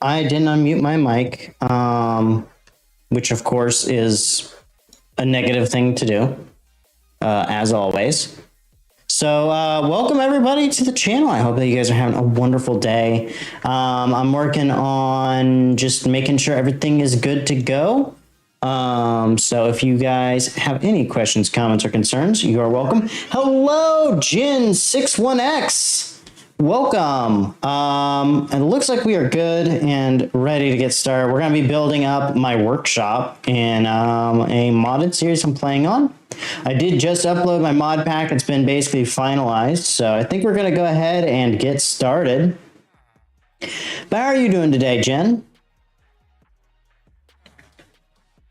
I didn't unmute my mic, which of course is a negative thing to do, as always. So welcome everybody to the channel. I hope that you guys are having a wonderful day. I'm working on just making sure everything is good to go. So if you guys have any questions, comments, or concerns, you are welcome. Hello, Jin61X. Welcome. It looks like we are good and ready to get started. We're going to be building up my workshop in a modded series I'm playing on. I did just upload my mod pack. It's been basically finalized. So I think we're going to go ahead and get started. But how are you doing today, Jen?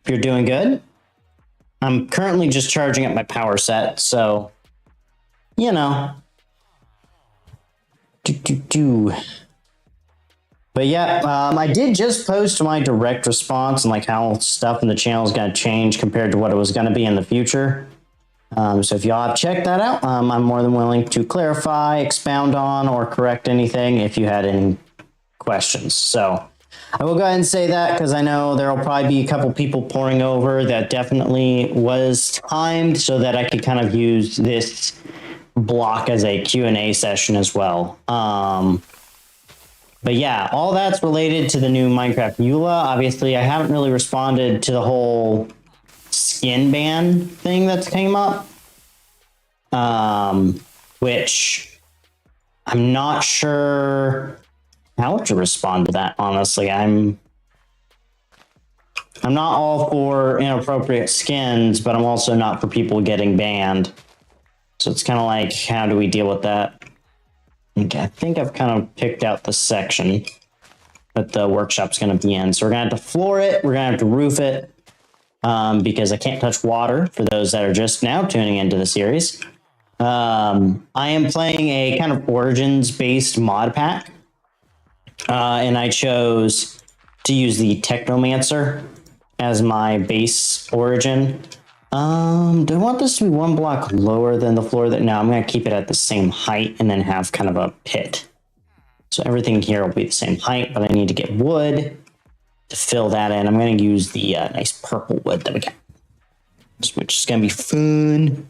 You're doing good? I'm currently just charging up my power set. So, you know. But yeah, I did just post my direct response and like how stuff in the channel is going to change compared to what it was going to be in the future. So if y'all have checked that out, I'm more than willing to clarify, expound on, or correct anything if you had any questions. So I will go ahead and say that because I know there will probably be a couple people pouring over. That definitely was timed so that I could kind of use this block as a Q&A session as well. But yeah, all that's related to the new Minecraft EULA. Obviously, I haven't really responded to the whole skin ban thing that's came up, which I'm not sure how to respond to that, honestly. I'm not all for inappropriate skins, but I'm also not for people getting banned. So it's kind of like, how do we deal with that? Okay, I think I've kind of picked out the section that the workshop's going to be in. So we're going to have to floor it. We're going to have to roof it because I can't touch water for those that are just now tuning into the series. I am playing a kind of Origins-based mod pack. And I chose to use the Technomancer as my base origin. Do I want this to be one block lower than the floor? No, I'm going to keep it at the same height and then have kind of a pit. So everything here will be the same height, but I need to get wood to fill that in. I'm going to use the nice purple wood that we got, which is going to be fun.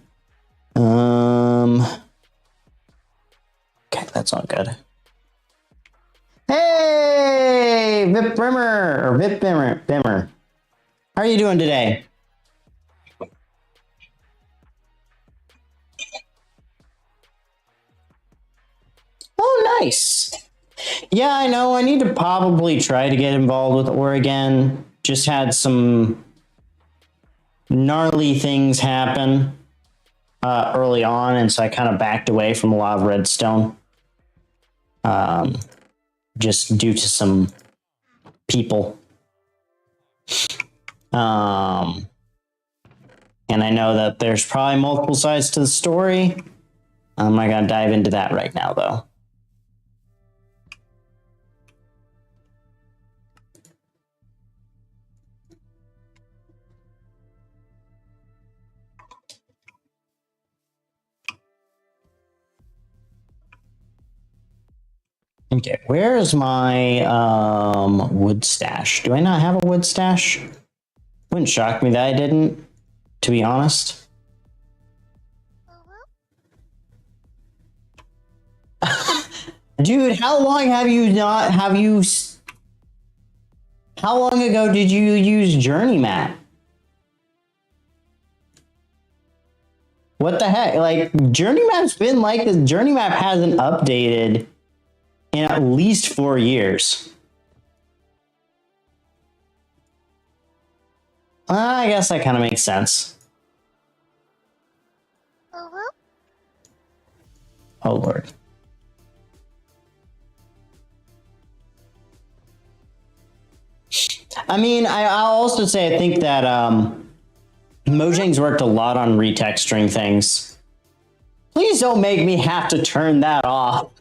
Okay, that's all good. Hey, Vip Brimmer, or Vip Bimmer. How are you doing today? Oh, nice. Yeah, I know. I need to probably try to get involved with Oregon. Just had some gnarly things happen early on, and so I kind of backed away from a lot of redstone. Just due to some people. And I know that there's probably multiple sides to the story. I'm not going to dive into that right now, though. Okay, where is my wood stash? Do I not have a wood stash? Wouldn't shock me that I didn't, to be honest. Dude, how long have you not, how long ago did you use Journey Map? What the heck? Like, Journey Map's been like this. Journey Map hasn't updated in at least 4 years. I guess that kind of makes sense. Oh, Lord. I mean, I'll also say I think that Mojang's worked a lot on retexturing things. Please don't make me have to turn that off.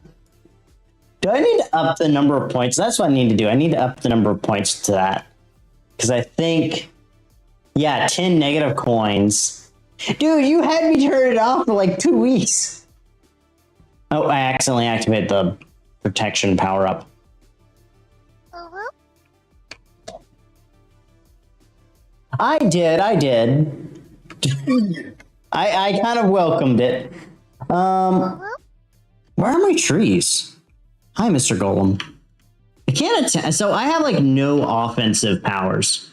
Do I need to up the number of points? That's what I need to do. I need to up the number of points to that. Because I think, yeah, 10 negative coins. Dude, you had me turn it off for like 2 weeks. Oh, I accidentally activated the protection power up. I did. I kind of welcomed it. Where are my trees? Hi, Mr. Golem. I can't attack. So I have like no offensive powers.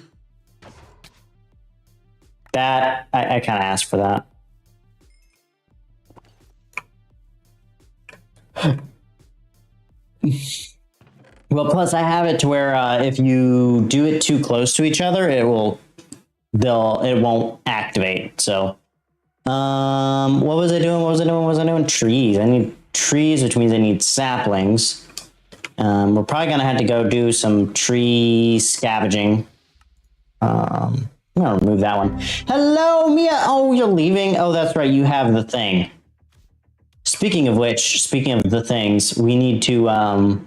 That I kind of asked for that. Well, plus I have it to where if you do it too close to each other, it won't activate. So, what was I doing? Trees. I need trees, which means I need saplings. We're probably gonna have to go do some tree scavenging. I'm gonna remove that one. Hello, Mia. Oh, you're leaving. Oh, that's right. You have the thing. Speaking of which, speaking of the things, we need to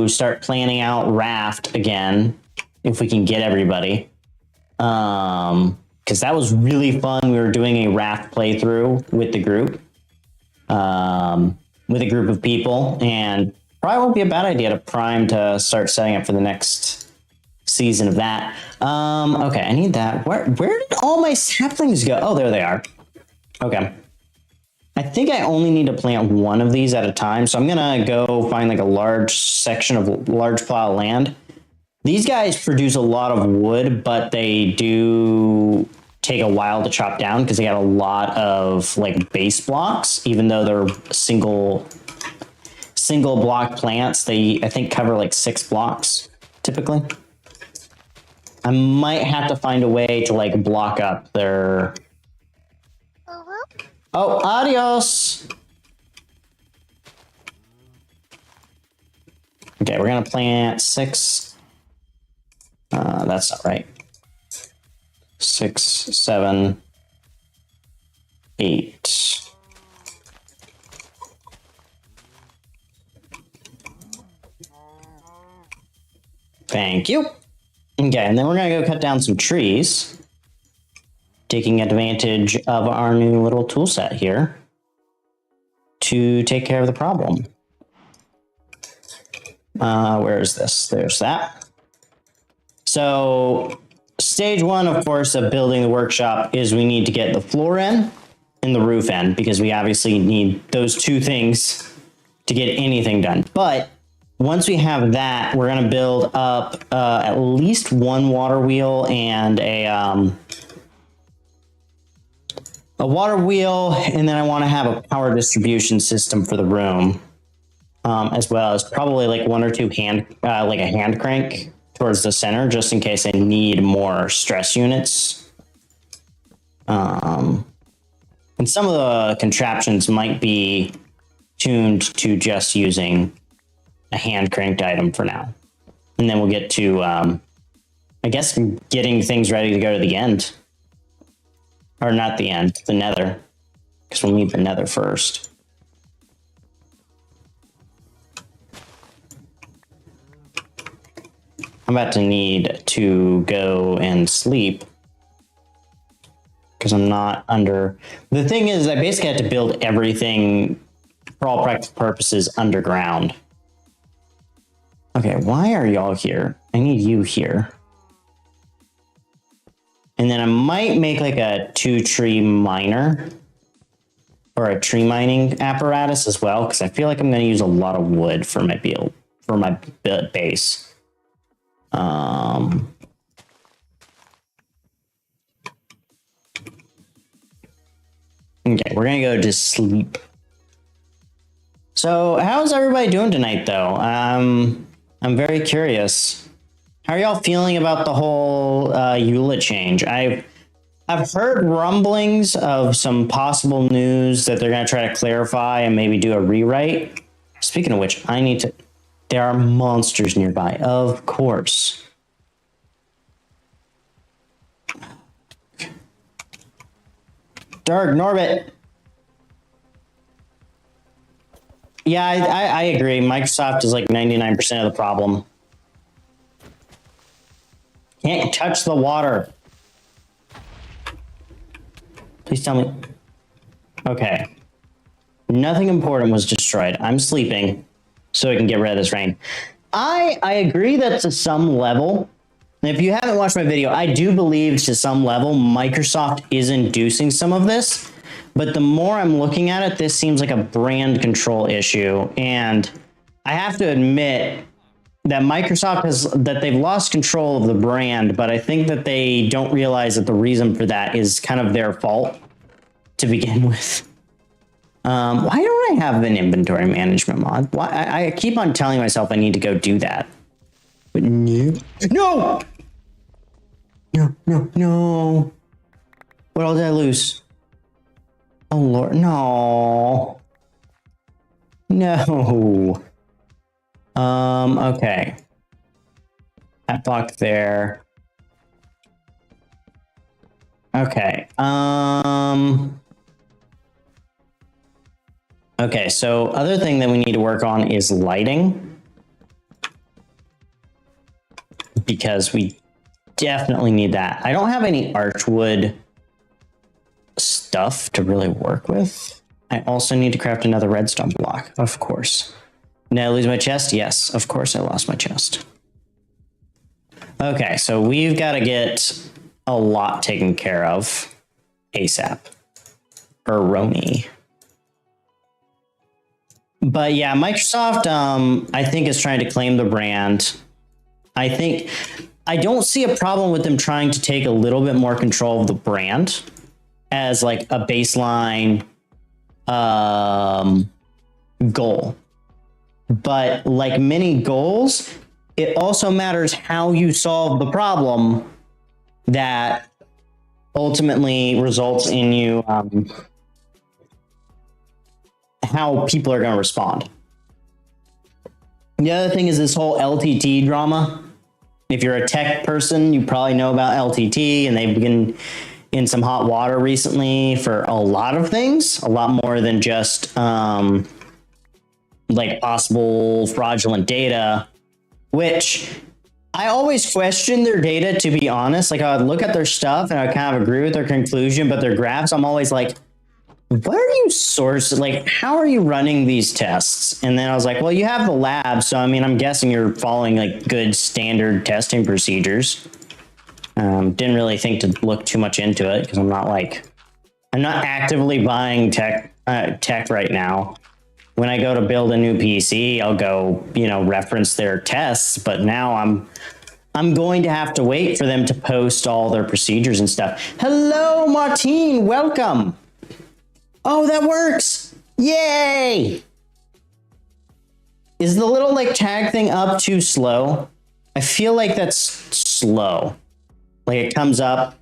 start planning out raft again if we can get everybody. Because that was really fun. We were doing a raft playthrough with the group, with a group of people, and probably won't be a bad idea to prime to start setting up for the next season of that. Okay, I need that. Where did all my saplings go? Oh, there they are. Okay. I think I only need to plant one of these at a time, so I'm gonna go find like a large plot of land. These guys produce a lot of wood, but they do take a while to chop down because they got a lot of like base blocks, even though they're single block plants. They, I think, cover like 6 blocks typically. I might have to find a way to like block up their... Oh, adios. Okay, we're gonna plant 6. That's not right. 6, 7, 8. Thank you. Okay, and then we're gonna go cut down some trees, taking advantage of our new little tool set here to take care of the problem. Where is this? There's that. So stage 1, of course, of building the workshop is we need to get the floor in and the roof in, because we obviously need those 2 things to get anything done. But once we have that, we're going to build up at least 1 water wheel and a water wheel, and then I want to have a power distribution system for the room, as well as probably like 1 or 2 like a hand crank towards the center, just in case I need more stress units. And some of the contraptions might be tuned to just using a hand cranked item for now. And then we'll get to, I guess, getting things ready to go to the end. Or not the end, the nether. Because we'll need the nether first. I'm about to need to go and sleep. Because I'm not under... The thing is, I basically had to build everything, for all practical purposes, underground. Okay, why are y'all here? I need you here. And then I might make like a 2-tree miner. Or a tree mining apparatus as well, because I feel like I'm going to use a lot of wood for my base. Okay, we're gonna go to sleep. So, how's everybody doing tonight, though? I'm very curious. How are y'all feeling about the whole EULA change? I've heard rumblings of some possible news that they're gonna try to clarify and maybe do a rewrite. Speaking of which, I need to... There are monsters nearby, of course. Dark Norbit. Yeah, I agree. Microsoft is like 99% of the problem. Can't touch the water. Please tell me. Okay. Nothing important was destroyed. I'm sleeping so I can get rid of this rain. I agree that to some level, and if you haven't watched my video, I do believe to some level Microsoft is inducing some of this. But the more I'm looking at it, this seems like a brand control issue. And I have to admit that Microsoft that they've lost control of the brand, but I think that they don't realize that the reason for that is kind of their fault to begin with. Why don't I have an inventory management mod? Why I keep on telling myself I need to go do that. But no. No! No. What all did I lose? Oh Lord, no. No. Okay. That block there. Okay. Okay, so other thing that we need to work on is lighting. Because we definitely need that. I don't have any archwood stuff to really work with. I also need to craft another redstone block, of course. Did I lose my chest? Yes, of course I lost my chest. Okay, so we've got to get a lot taken care of ASAP. Roni. But yeah, Microsoft, I think, is trying to claim the brand. I don't see a problem with them trying to take a little bit more control of the brand as like a baseline goal. But like many goals, it also matters how you solve the problem that ultimately results in you how people are going to respond. The other thing is this whole LTT drama. If you're a tech person, you probably know about LTT, and they've been in some hot water recently for a lot of things, a lot more than just like possible fraudulent data, which I always question their data, to be honest. Like, I would look at their stuff and I kind of agree with their conclusion, but their graphs, I'm always like, what are you sourcing? Like, how are you running these tests? And then I was like, well, you have the lab. So, I mean, I'm guessing you're following like good standard testing procedures. Didn't really think to look too much into it because I'm not actively buying tech right now. When I go to build a new PC, I'll go, reference their tests. But now I'm going to have to wait for them to post all their procedures and stuff. Hello, Martine. Welcome. Oh, that works. Yay. Is the little like tag thing up too slow? I feel like that's slow. Like it comes up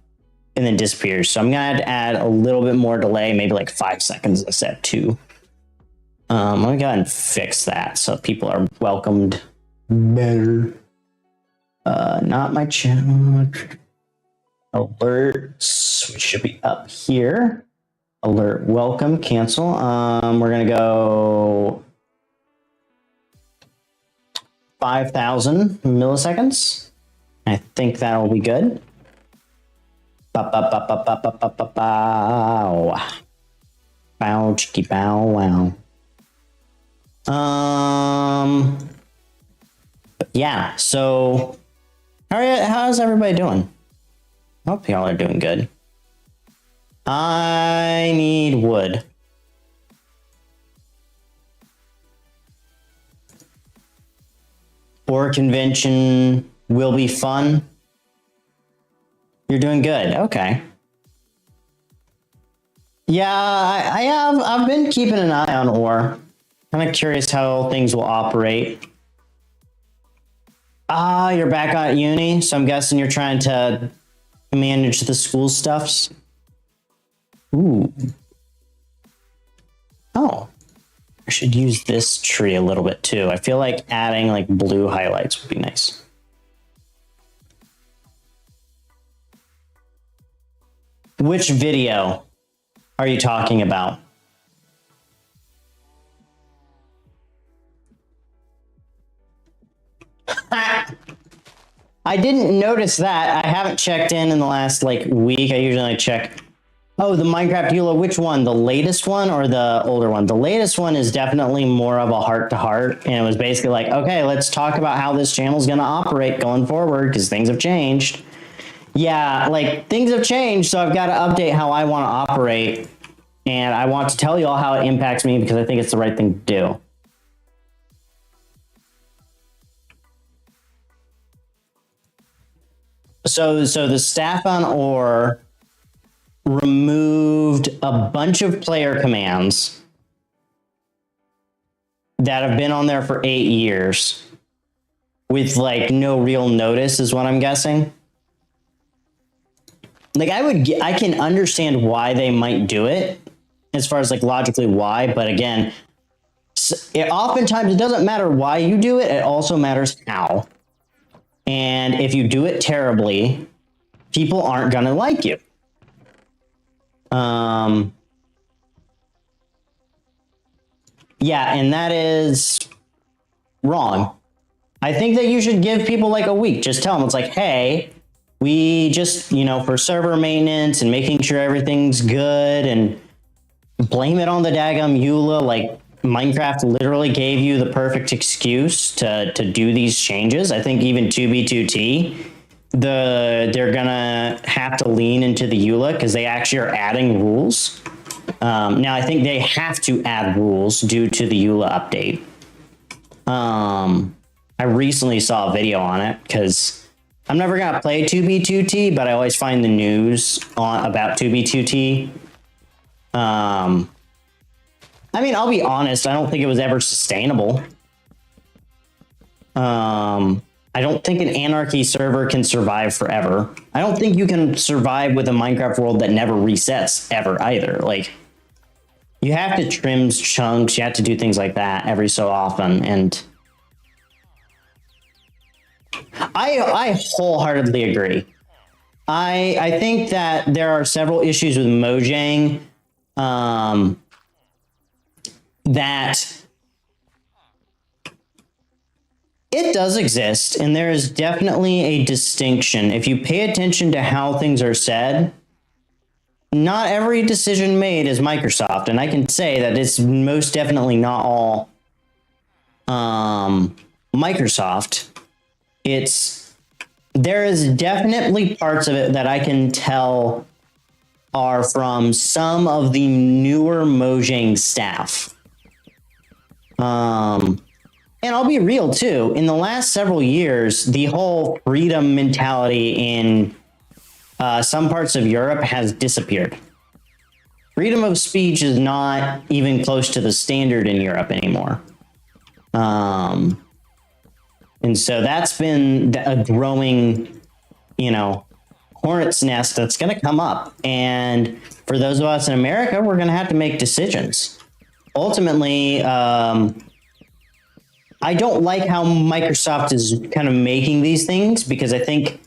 and then disappears. So I'm gonna have to add a little bit more delay, maybe like 5 seconds instead of 2. I'm gonna go ahead and fix that so people are welcomed better. Not my channel. Alerts, which should be up here. Alert, welcome, cancel. We're gonna go 5,000 milliseconds. I think that'll be good. Bow. Bow, chicky, bow, wow. Yeah, so how's everybody doing? I hope y'all are doing good. I need wood. Or convention will be fun. You're doing good. Okay. Yeah, I've been keeping an eye on ore. Kind of curious how things will operate. You're back at uni, so I'm guessing you're trying to manage the school stuffs. Ooh. Oh. I should use this tree a little bit too. I feel like adding like blue highlights would be nice. Which video are you talking about? I didn't notice that. I haven't checked in the last like week. I usually check Oh, the Minecraft EULA, which one? The latest one or the older one? The latest one is definitely more of a heart-to-heart, and it was basically like, okay, let's talk about how this channel is going to operate going forward because things have changed. Yeah, like, things have changed, so I've got to update how I want to operate, and I want to tell you all how it impacts me because I think it's the right thing to do. So the staff on Ore removed a bunch of player commands that have been on there for 8 years with like no real notice is what I'm guessing. Like I can understand why they might do it as far as like logically why, but again, oftentimes it doesn't matter why you do it. It also matters how. And if you do it terribly, people aren't going to like you. Yeah, and that is wrong. I think that you should give people like a week. Just tell them it's like, hey, we just, for server maintenance and making sure everything's good and blame it on the daggum EULA. Like Minecraft literally gave you the perfect excuse to do these changes. I think even 2B2T, they're gonna have to lean into the EULA because they actually are adding rules. Now I think they have to add rules due to the EULA update. I recently saw a video on it because I'm never gonna play 2B2T, but I always find the news about 2B2T. I mean, I'll be honest, I don't think it was ever sustainable. I don't think an Anarchy server can survive forever. I don't think you can survive with a Minecraft world that never resets ever either. Like, you have to trim chunks, you have to do things like that every so often, and I wholeheartedly agree. I think that there are several issues with Mojang that it does exist, and there is definitely a distinction. If you pay attention to how things are said, not every decision made is Microsoft, and I can say that it's most definitely not all Microsoft. There is definitely parts of it that I can tell are from some of the newer Mojang staff. And I'll be real too, in the last several years, the whole freedom mentality in some parts of Europe has disappeared. Freedom of speech is not even close to the standard in Europe anymore. And so that's been a growing, hornet's nest that's going to come up. And for those of us in America, we're going to have to make decisions. Ultimately, I don't like how Microsoft is kind of making these things because I think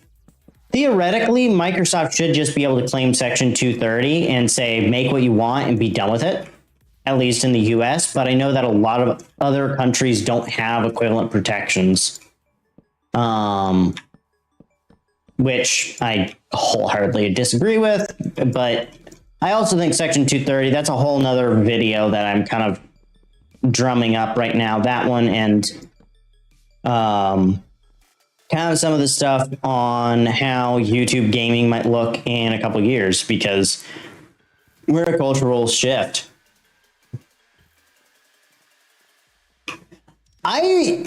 theoretically Microsoft should just be able to claim Section 230 and say, make what you want and be done with it, at least in the US. But I know that a lot of other countries don't have equivalent protections, which I wholeheartedly disagree with. But I also think Section 230, that's a whole nother video that I'm kind of drumming up right now, that one, and kind of some of the stuff on how YouTube gaming might look in a couple years, because we're a cultural shift. I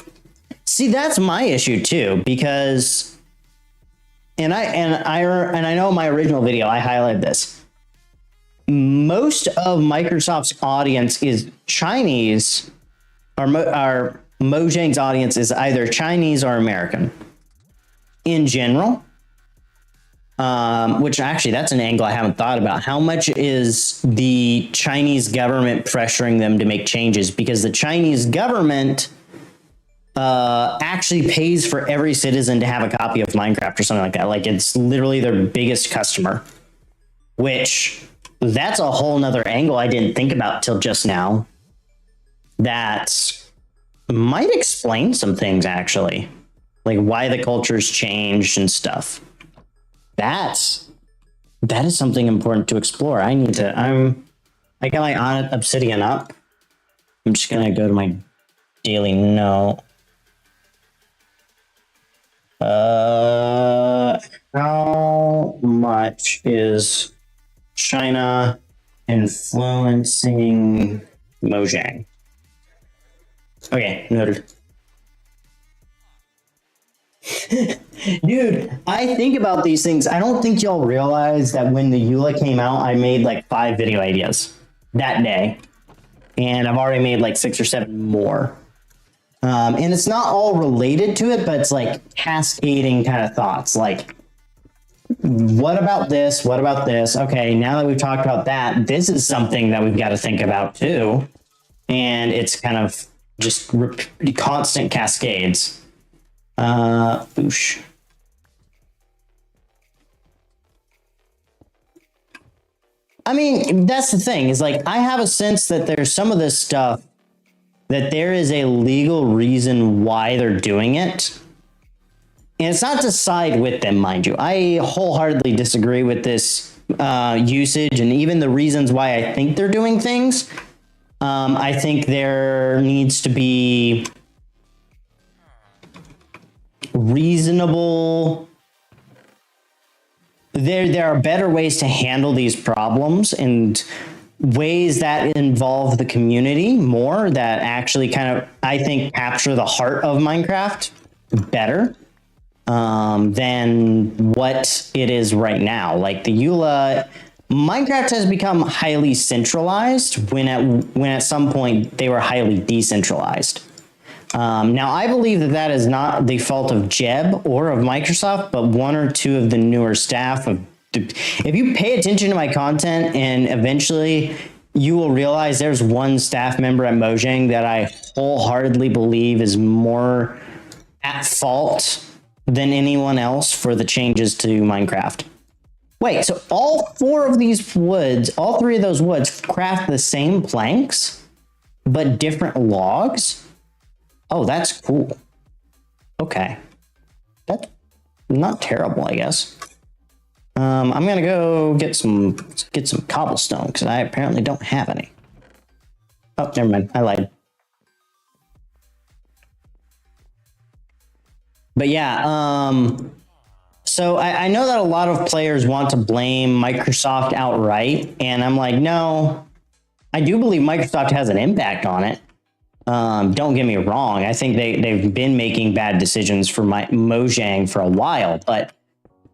see, that's my issue too, because and I know in my original video I highlighted this. Most of Microsoft's audience is Chinese, or Mojang's audience is either Chinese or American in general, which actually that's an angle I haven't thought about. How much is the Chinese government pressuring them to make changes? Because the Chinese government actually pays for every citizen to have a copy of Minecraft or something like that. Like, it's literally their biggest customer, which... that's a whole nother angle I didn't think about till just now. That might explain some things, actually. Like why the culture's changed and stuff. That's That is something important to explore. I got my on obsidian up. I'm just gonna go to my daily note. How much is China influencing Mojang? Okay, noted. Dude, I think about these things. I don't think y'all realize that when the EULA came out, I made like 5 video ideas that day. And I've already made like 6 or 7 more. And it's not all related to it, but it's like cascading kind of thoughts. Like, what about this? What about this? Okay, now that we've talked about that, this is something that we've got to think about too. And it's kind of just constant cascades. Boosh. I mean, that's the thing, is like, I have a sense that there's some of this stuff that there is a legal reason why they're doing it. And it's not to side with them, mind you. I wholeheartedly disagree with this usage and even the reasons why I think they're doing things. I think there needs to be reasonable. There are better ways to handle these problems and ways that involve the community more, that actually kind of, I think, capture the heart of Minecraft better than what it is right now. Like the EULA, Minecraft has become highly centralized when at some point they were highly decentralized. Now, I believe that is not the fault of Jeb or of Microsoft, but one or two of the newer staff. If you pay attention to my content, and eventually you will realize there's one staff member at Mojang that I wholeheartedly believe is more at fault than anyone else for the changes to Minecraft. Wait, so all 4 of these woods, all 3 of those woods craft the same planks, but different logs? Oh, that's cool. Okay. That's not terrible, I guess. I'm gonna go get some cobblestone because I apparently don't have any. Oh, never mind. I lied. But yeah, so I know that a lot of players want to blame Microsoft outright, and I'm like, no, I do believe Microsoft has an impact on it. Don't get me wrong. I think they've been making bad decisions for Mojang for a while, but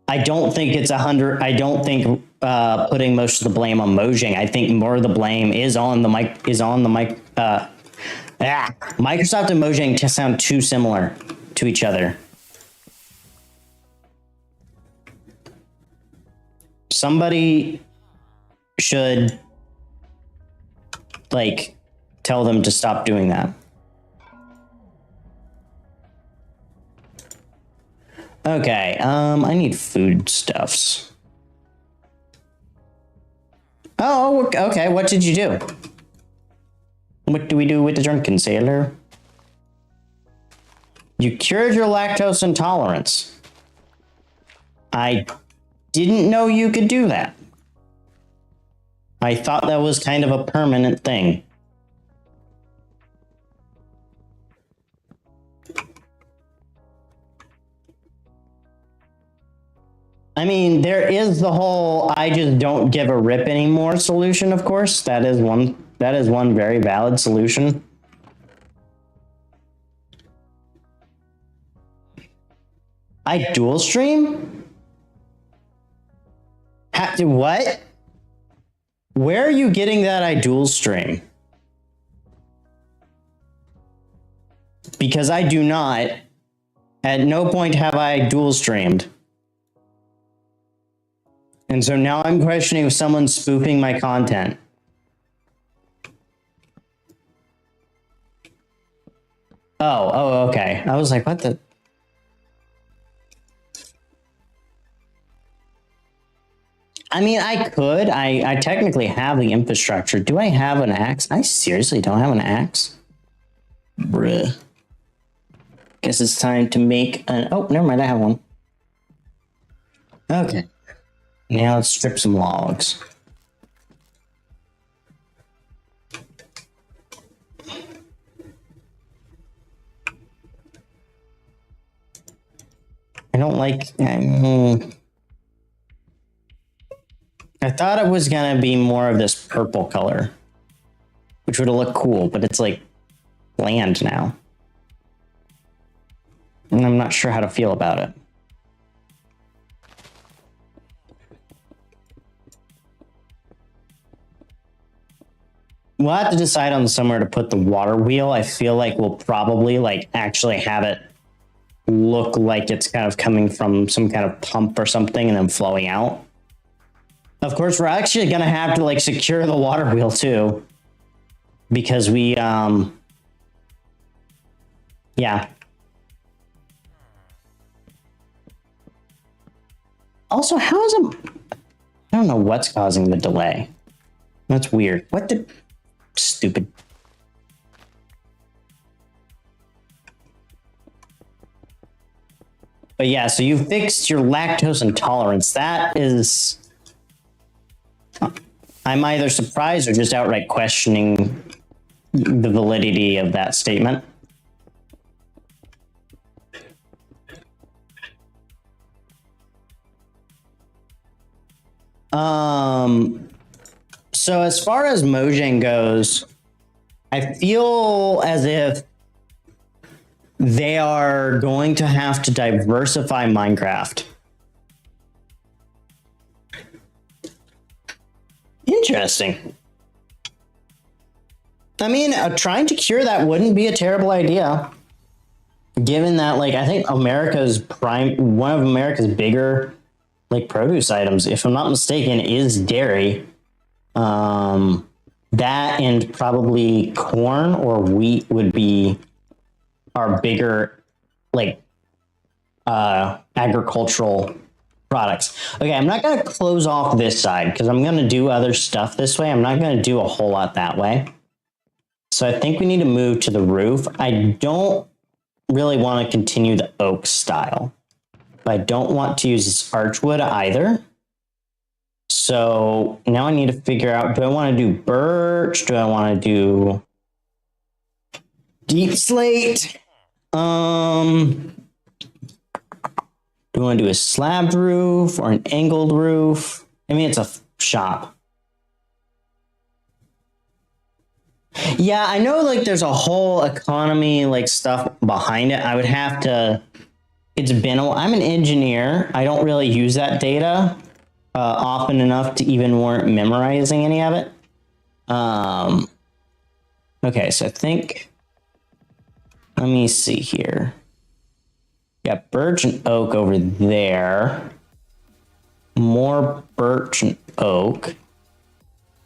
I don't think it's 100. I don't think putting most of the blame on Mojang. I think more of the blame is on the Microsoft and Mojang just sound too similar to each other. Somebody should like tell them to stop doing that. Okay, I need foodstuffs. Oh, okay, what did you do? What do we do with the drunken sailor? You cured your lactose intolerance. I didn't know you could do that. I thought that was kind of a permanent thing. I mean, there is the whole I just don't give a rip anymore solution, of course. That is one very valid solution. I dual stream? What? Where are you getting that I dual stream? Because I do not. At no point have I dual streamed. And so now I'm questioning if someone's spoofing my content. Oh, okay. I was like, what the? I mean, I could. I technically have the infrastructure. Do I have an axe? I seriously don't have an axe. Bruh. Guess it's time to make an... Oh, never mind. I have one. Okay. Now let's strip some logs. I don't like... I thought it was going to be more of this purple color, which would have looked cool, but it's like bland now. And I'm not sure how to feel about it. We'll have to decide on somewhere to put the water wheel. I feel like we'll probably like actually have it look like it's kind of coming from some kind of pump or something and then flowing out. Of course, we're actually going to have to like secure the water wheel too, because we, yeah. Also, how is it? I don't know what's causing the delay. That's weird. What the stupid. But yeah, so you fixed your lactose intolerance. That is, I'm either surprised or just outright questioning the validity of that statement. So as far as Mojang goes, I feel as if they are going to have to diversify Minecraft. Interesting. I mean, trying to cure that wouldn't be a terrible idea, given that, like, I think one of America's bigger, like, produce items, if I'm not mistaken, is dairy. That and probably corn or wheat would be our bigger, like, agricultural products. Okay, I'm not going to close off this side because I'm going to do other stuff this way. I'm not going to do a whole lot that way. So I think we need to move to the roof. I don't really want to continue the oak style, but I don't want to use this archwood either. So now I need to figure out, do I want to do birch? Do I want to do deep slate? Do I want to do a slabbed roof or an angled roof? I mean, it's a shop. Yeah, I know, like, there's a whole economy, like, stuff behind it. I would have to, I'm an engineer. I don't really use that data often enough to even warrant memorizing any of it. Okay, so I think, let me see here. Got birch and oak over there. More birch and oak.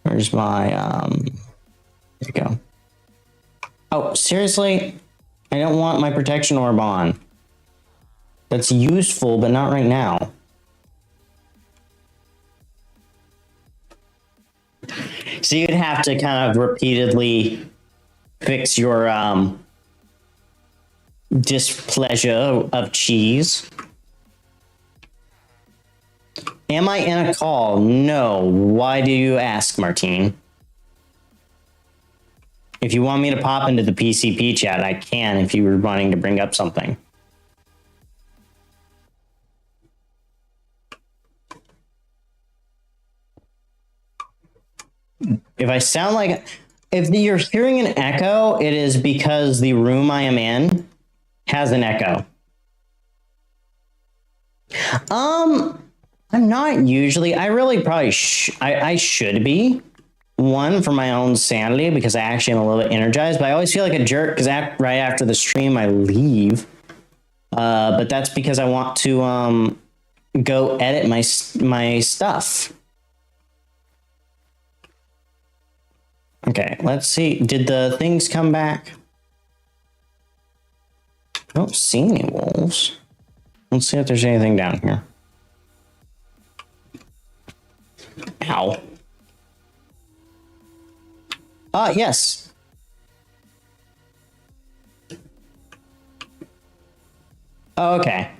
Where's my, there you go. Oh, seriously? I don't want my protection orb on. That's useful, but not right now. So you'd have to kind of repeatedly fix your displeasure of cheese. Am I in a call? No. Why do you ask, Martine? If you want me to pop into the PCP chat, I can if you were wanting to bring up something. If I sound like... If you're hearing an echo, it is because the room I am in has an echo. I'm not usually. I really probably I should be. One, for my own sanity, because I actually am a little bit energized, but I always feel like a jerk because right after the stream I leave. But that's because I want to go edit my stuff. Okay, let's see. Did the things come back? I don't see any wolves. Let's see if there's anything down here. Ow. Yes. Oh, okay.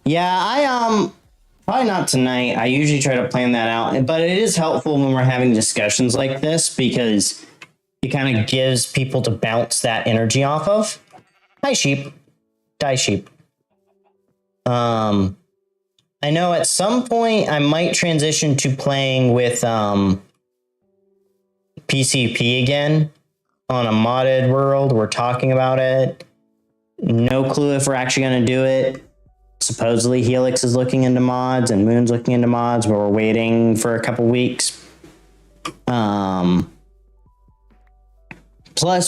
Yeah, I Probably not tonight. I usually try to plan that out, but it is helpful when we're having discussions like this because it kind of gives people to bounce that energy off of. Hi, sheep. Die, sheep. I know at some point I might transition to playing with PCP again on a modded world. We're talking about it. No clue if we're actually going to do it. Supposedly Helix is looking into mods and Moon's looking into mods, but we're waiting for a couple weeks. Plus,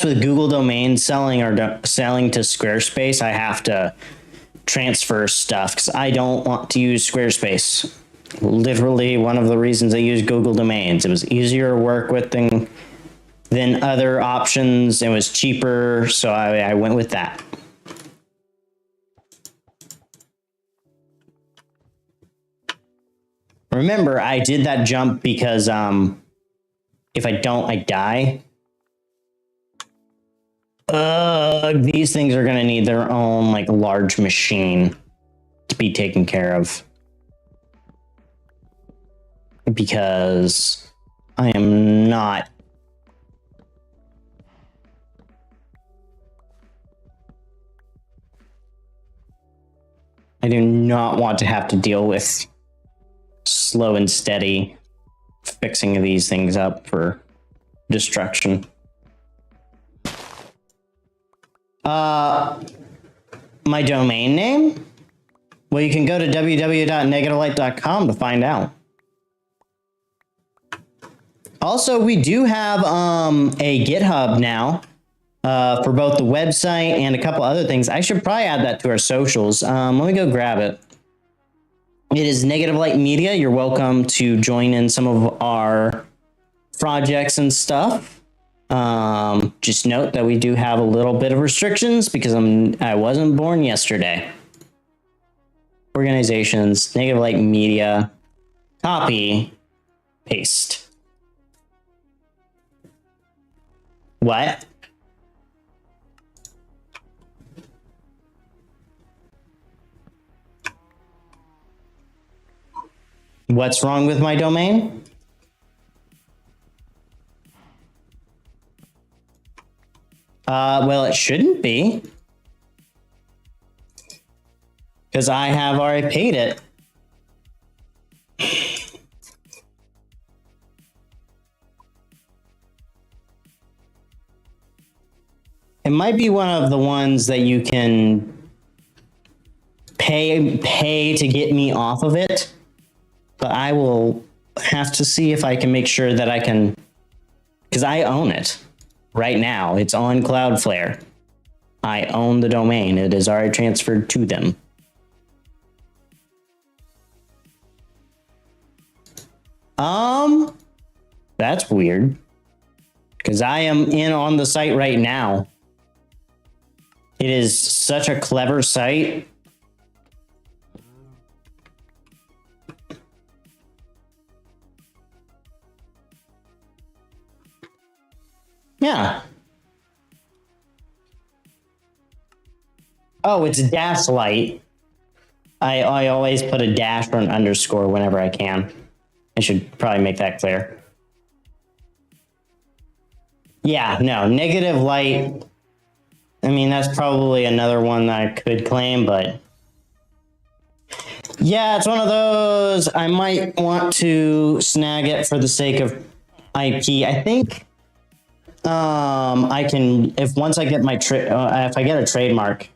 with Google domains selling selling to Squarespace, I have to transfer stuff because I don't want to use Squarespace. Literally, one of the reasons I use Google domains. It was easier to work with than other options. It was cheaper, so I went with that. Remember, I did that jump because if I don't, I die. These things are going to need their own like large machine to be taken care of. Because I am not. I do not want to have to deal with slow and steady fixing these things up for destruction. My domain name? Well, you can go to www.negativelight.com to find out. Also, we do have a GitHub now for both the website and a couple other things. I should probably add that to our socials. Let me go grab it. It is Negative Light Media. You're welcome to join in some of our projects and stuff. Just note that we do have a little bit of restrictions because I wasn't born yesterday. Organizations, Negative Light Media, copy, paste. What? What's wrong with my domain? Well, it shouldn't be. Because I have already paid it. It might be one of the ones that you can pay to get me off of it. But I will have to see if I can make sure that I can, because I own it right now. It's on Cloudflare. I own the domain. It is already transferred to them. That's weird. Because I am in on the site right now. It is such a clever site. Yeah. Oh, it's dash light. I always put a dash or an underscore whenever I can. I should probably make that clear. Yeah, no, negative light. I mean, that's probably another one that I could claim, but yeah, it's one of those. I might want to snag it for the sake of IP. I think I can, if once I get my if I get a trademark.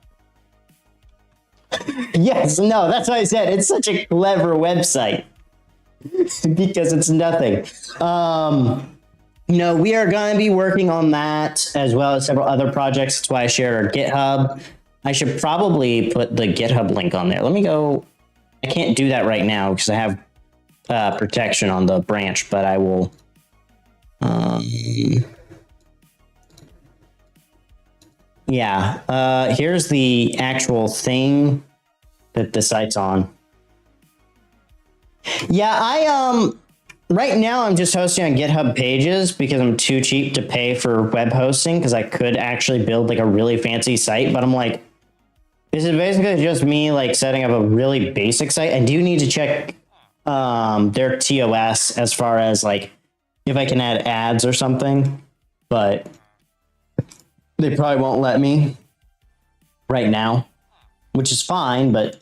Yes, no, that's what I said. It's such a clever website because it's nothing. No, we are going to be working on that as well as several other projects. That's why I shared our GitHub. I should probably put the GitHub link on there. Let me go. I can't do that right now because I have protection on the branch, but I will. Yeah, here's the actual thing that the site's on. Yeah, right now I'm just hosting on GitHub Pages because I'm too cheap to pay for web hosting because I could actually build like a really fancy site, but I'm like, This is basically just me like setting up a really basic site. I do need to check their TOS as far as like if I can add ads or something, but they probably won't let me right now, which is fine, but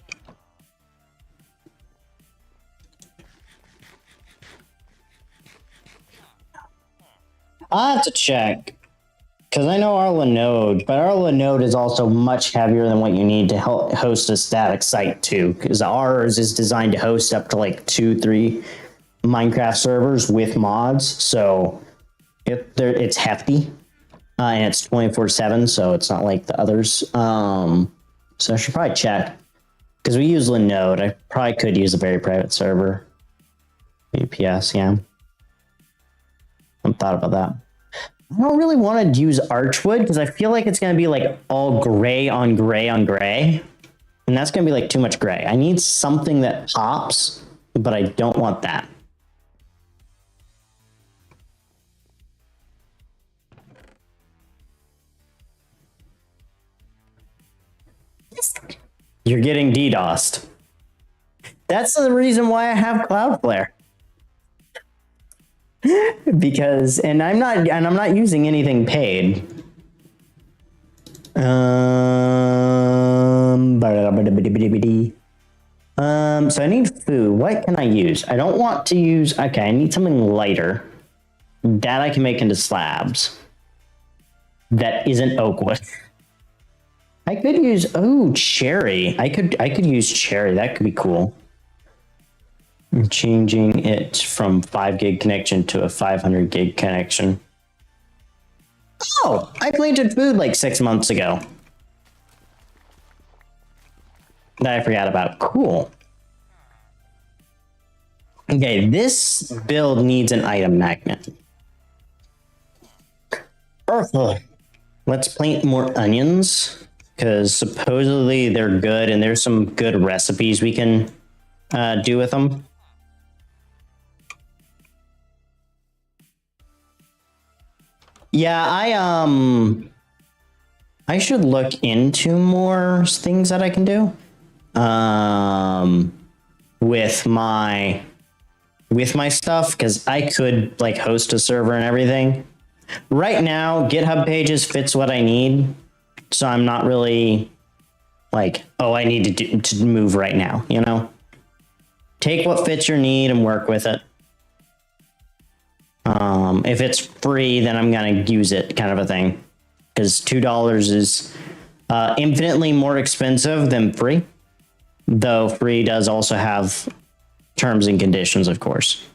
I'll have to check. Because I know our Linode, but our Linode is also much heavier than what you need to host a static site too. Because ours is designed to host up to like 2-3 Minecraft servers with mods. So it's hefty. And it's 24/7, so it's not like the others. So I should probably check. Because we use Linode. I probably could use a very private server. VPS, yeah. I haven't thought about that. I don't really want to use Archwood because I feel like it's going to be like all gray on gray on gray. And that's going to be like too much gray. I need something that pops, but I don't want that. You're getting DDoSed. That's the reason why I have Cloudflare. Because I'm not using anything paid. So I need food. What can I use? I don't want to use, okay, I need something lighter that I can make into slabs. That isn't oak wood. I could use, oh, cherry. I could use cherry. That could be cool. I'm changing it from 5 gig connection to a 500 gig connection. Oh, I planted food like 6 months ago. That I forgot about. Cool. Okay, this build needs an item magnet. Let's plant more onions because supposedly they're good and there's some good recipes we can do with them. Yeah, I should look into more things that I can do with my stuff because I could like host a server and everything. Right now, GitHub Pages fits what I need, so I'm not really like, oh, I need to move right now. You know, take what fits your need and work with it. If it's free, then I'm gonna use it, kind of a thing, because $2 is infinitely more expensive than free, though free does also have terms and conditions, of course.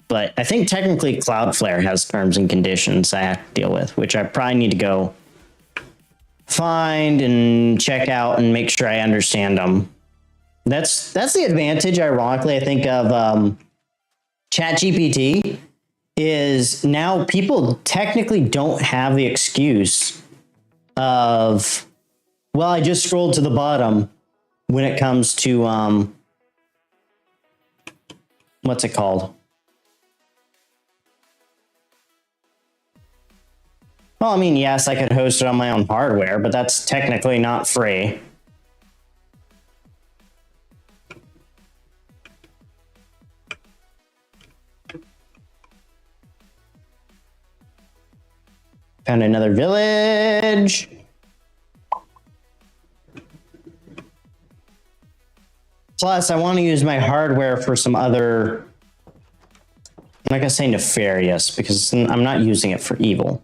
But I think technically Cloudflare has terms and conditions I have to deal with, which I probably need to go find and check out and make sure I understand them. That's the advantage, ironically, I think, of ChatGPT. Is now people technically don't have the excuse of, well, I just scrolled to the bottom when it comes to, what's it called? Well, I mean, yes, I could host it on my own hardware, but that's technically not free. Found another village. Plus, I want to use my hardware for some other, I'm not gonna say nefarious because I'm not using it for evil.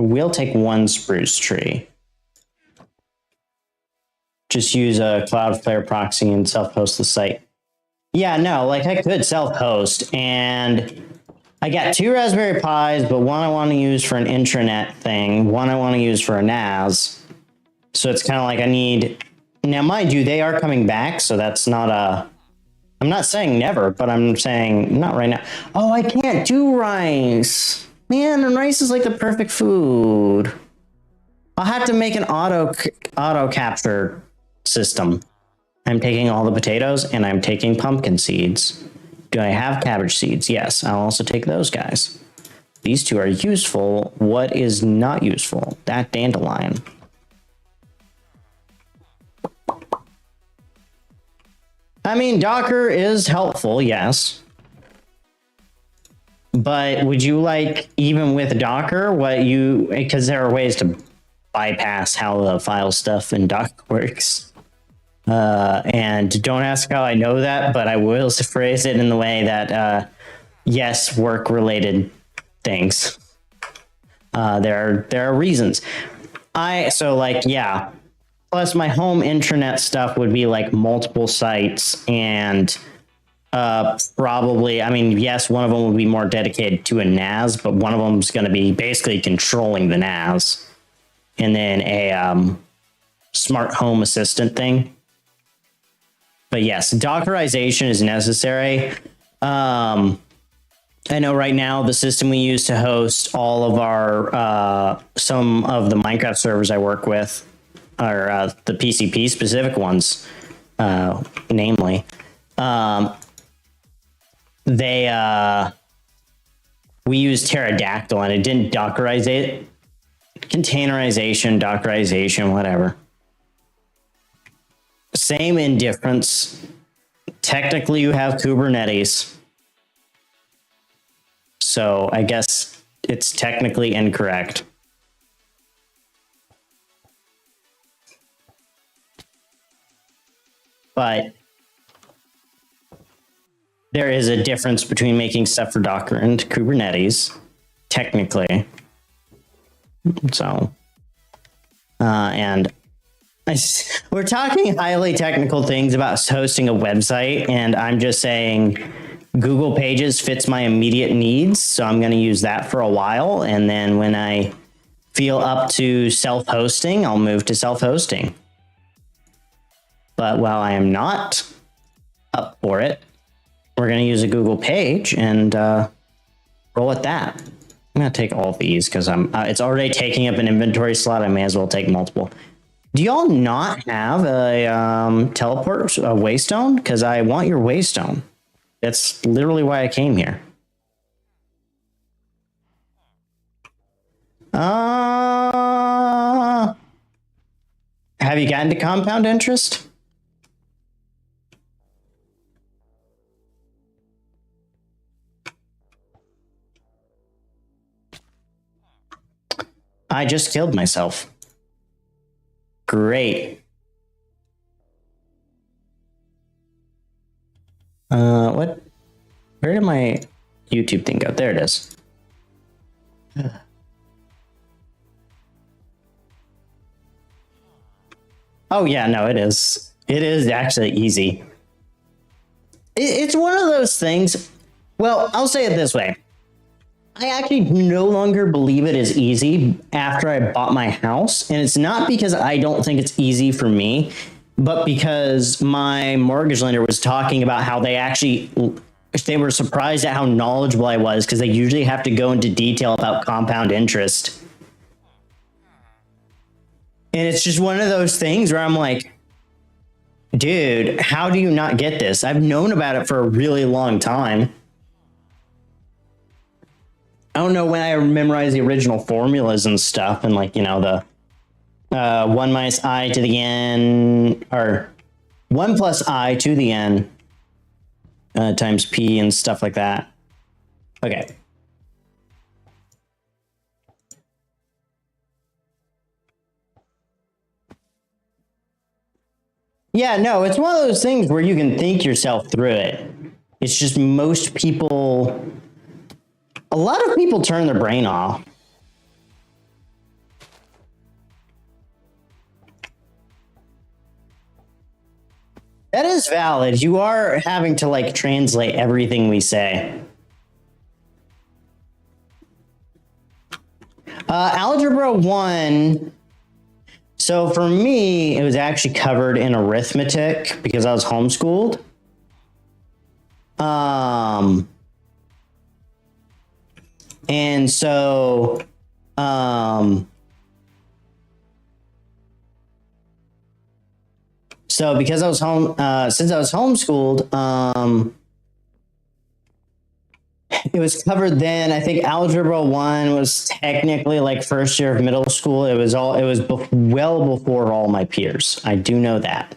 I will take one spruce tree. Just use a Cloudflare proxy and self-host the site. Yeah, no, like I could self-host and I got 2 Raspberry Pis, but one I want to use for an intranet thing. One I want to use for a NAS. So it's kind of like I need, now mind you, they are coming back. So that's not a, I'm not saying never, but I'm saying not right now. Oh, I can't do rice. Man, and rice is like the perfect food. I'll have to make an auto capture system. I'm taking all the potatoes and I'm taking pumpkin seeds. Do I have cabbage seeds? Yes, I'll also take those guys. These 2 are useful. What is not useful? That dandelion. I mean, Docker is helpful, yes. But would you like, even with Docker, because there are ways to bypass how the file stuff in Docker works. And don't ask how I know that, but I will phrase it in the way that, yes, work-related things. There are reasons. Yeah. Plus, my home intranet stuff would be like multiple sites, and probably, I mean, yes, one of them would be more dedicated to a NAS, but one of them is going to be basically controlling the NAS, and then a smart home assistant thing. But yes, Dockerization is necessary. I know right now the system we use to host all of our some of the Minecraft servers I work with are the PCP specific ones, namely. We use Pterodactyl, and it didn't Dockerize it. Containerization, Dockerization, whatever. Same indifference. Technically, you have Kubernetes. So I guess it's technically incorrect. But there is a difference between making stuff for Docker and Kubernetes, technically. So, we're talking highly technical things about hosting a website, and I'm just saying Google Pages fits my immediate needs, so I'm going to use that for a while, and then when I feel up to self-hosting, I'll move to self-hosting. But while I am not up for it, we're going to use a Google Page and roll with that. I'm going to take all of these because it's already taking up an inventory slot. I may as well take multiple. Do y'all not have a teleport, a waystone? Because I want your waystone. That's literally why I came here. Have you gotten to compound interest? I just killed myself. Great. What? Where did my YouTube thing go? There it is. Oh yeah, no, it is. It is actually easy. It's one of those things. Well, I'll say it this way. I actually no longer believe it is easy after I bought my house. And it's not because I don't think it's easy for me, but because my mortgage lender was talking about how they were surprised at how knowledgeable I was, because they usually have to go into detail about compound interest. And it's just one of those things where I'm like, dude, how do you not get this? I've known about it for a really long time. I don't know when I memorized the original formulas and stuff, and like, the 1 minus I to the n, or 1 plus I to the n times P and stuff like that. Okay. Yeah, no, it's one of those things where you can think yourself through it. It's just a lot of people turn their brain off. That is valid. You are having to translate everything we say. Algebra 1. So for me, it was actually covered in arithmetic because I was homeschooled. And so, because I was since I was homeschooled, it was covered then. I think Algebra 1 was technically first year of middle school. It was well before all my peers. I do know that.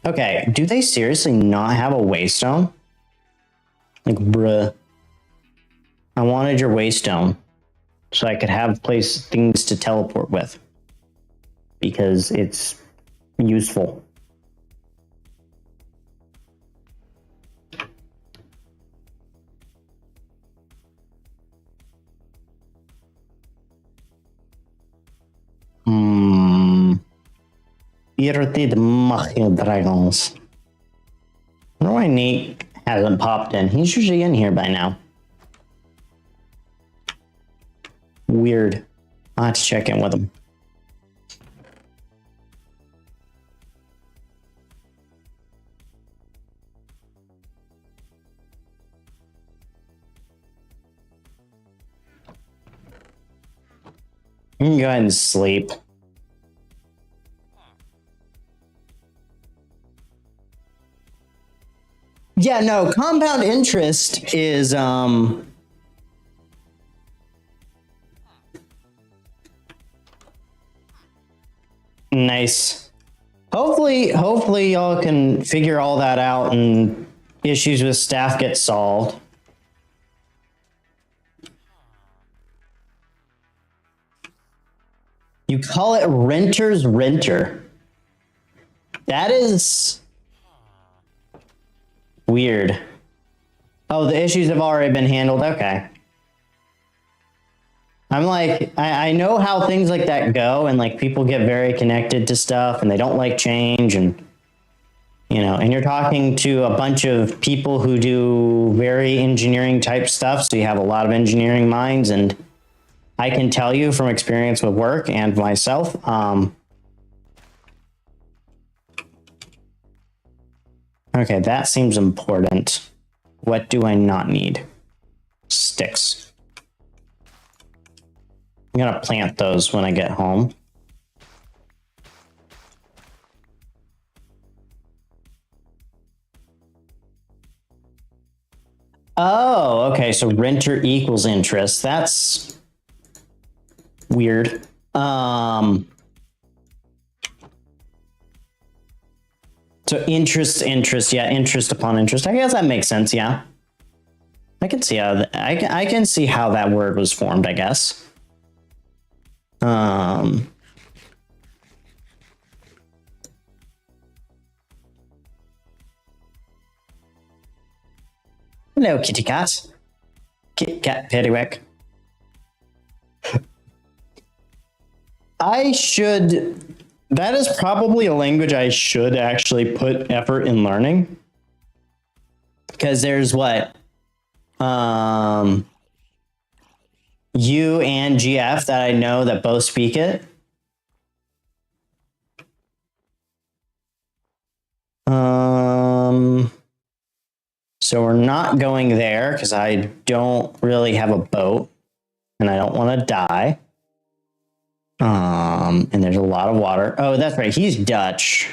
Okay, do they seriously not have a waystone? Like, bruh. I wanted your waystone so I could have things to teleport with. Because it's useful. Irritated Machia Dragons. I wonder why Nate hasn't popped in. He's usually in here by now. Weird. I'll have to check in with him. You can go ahead and sleep. Yeah, no, compound interest is nice. Hopefully y'all can figure all that out and issues with staff get solved. You call it renter's renter. That is weird. Oh, the issues have already been handled. Okay. I'm like, I know how things like that go, and like people get very connected to stuff and they don't like change, and you know, and you're talking to a bunch of people who do very engineering type stuff, so you have a lot of engineering minds, and I can tell you from experience with work and myself, okay, that seems important. What do I not need? Sticks. I'm gonna plant those when I get home. Oh, okay, so renter equals interest. That's weird. So interest, yeah, interest upon interest. I guess that makes sense, yeah. I can see how I can see how that word was formed, I guess. Hello, kitty cat. Kitty cat Periwick. That is probably a language I should actually put effort in learning. Because there's what? U and GF that I know that both speak it. So we're not going there because I don't really have a boat and I don't want to die. And there's a lot of water. Oh, that's right. He's Dutch.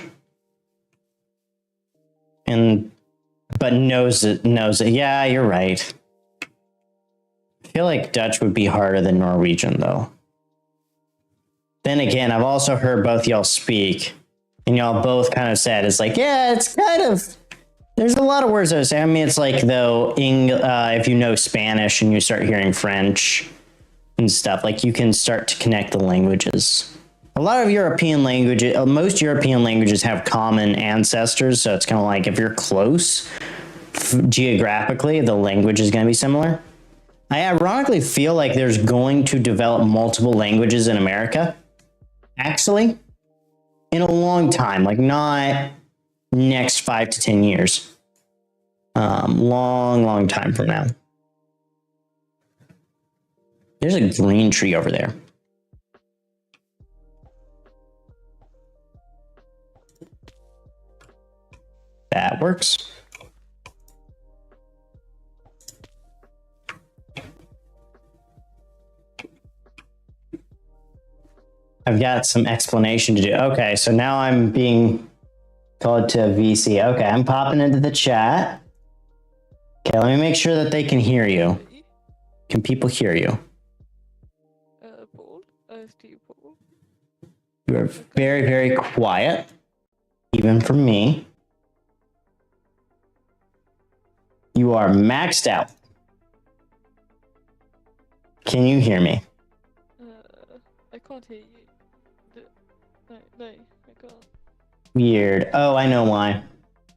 But knows it. Yeah, you're right. I feel like Dutch would be harder than Norwegian, though. Then again, I've also heard both y'all speak, and y'all both kind of said, it's like, yeah, it's kind of, there's a lot of words I would say. I mean, it's like, though, if you know Spanish and you start hearing French and stuff, like you can start to connect the languages. A lot of European languages, most European languages have common ancestors, so it's kind of like if you're close geographically, the language is going to be similar. I ironically feel like there's going to develop multiple languages in America, actually, in a long time, like not next 5 to 10 years. Long time from now. There's a green tree over there. That works. I've got some explanation to do. Okay, so now I'm being called to VC. Okay, I'm popping into the chat. Okay, let me make sure that they can hear you. Can people hear you? Paul, Steve Paul. You are very, very quiet, even for me. You are maxed out. Can you hear me? I can't hear you. No, I can't. Weird. Oh, I know why.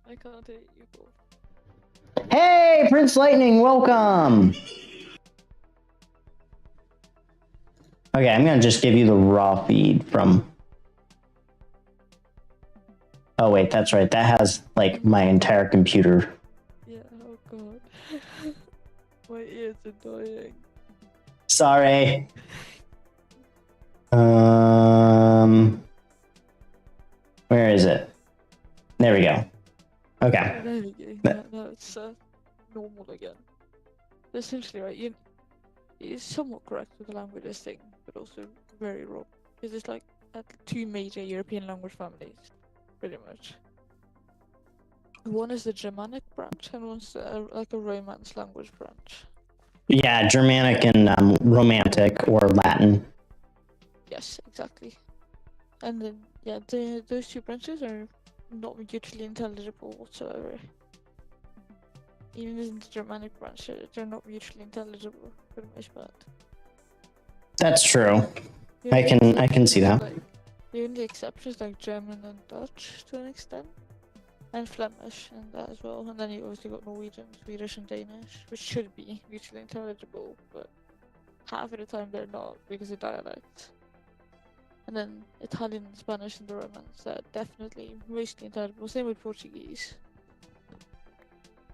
I can't hear you, Paul. Hey, Prince Lightning, welcome! Okay, I'm gonna just give you the raw feed from... Oh wait, that's right. That has, like, my entire computer. Yeah, oh god. My ears are dying. Sorry. Where is it? There we go. Okay. There we go. Now it's normal again. Essentially, right, it's somewhat correct with the languages thing, but also very wrong. Because it's like two major European language families, pretty much. One is the Germanic branch, and one's like a Romance language branch. Yeah, Germanic and Romantic or Latin. Yes, exactly. And then, yeah, those two branches are not mutually intelligible whatsoever. Even in the Germanic branch, they're not mutually intelligible for the most part. That's true. I can see that. Like, the only exceptions like German and Dutch to an extent, and Flemish and that as well. And then you obviously got Norwegian, Swedish, and Danish, which should be mutually intelligible, but half of the time they're not because of dialects. And then Italian and Spanish and the Romance are definitely mostly intelligible. Same with Portuguese.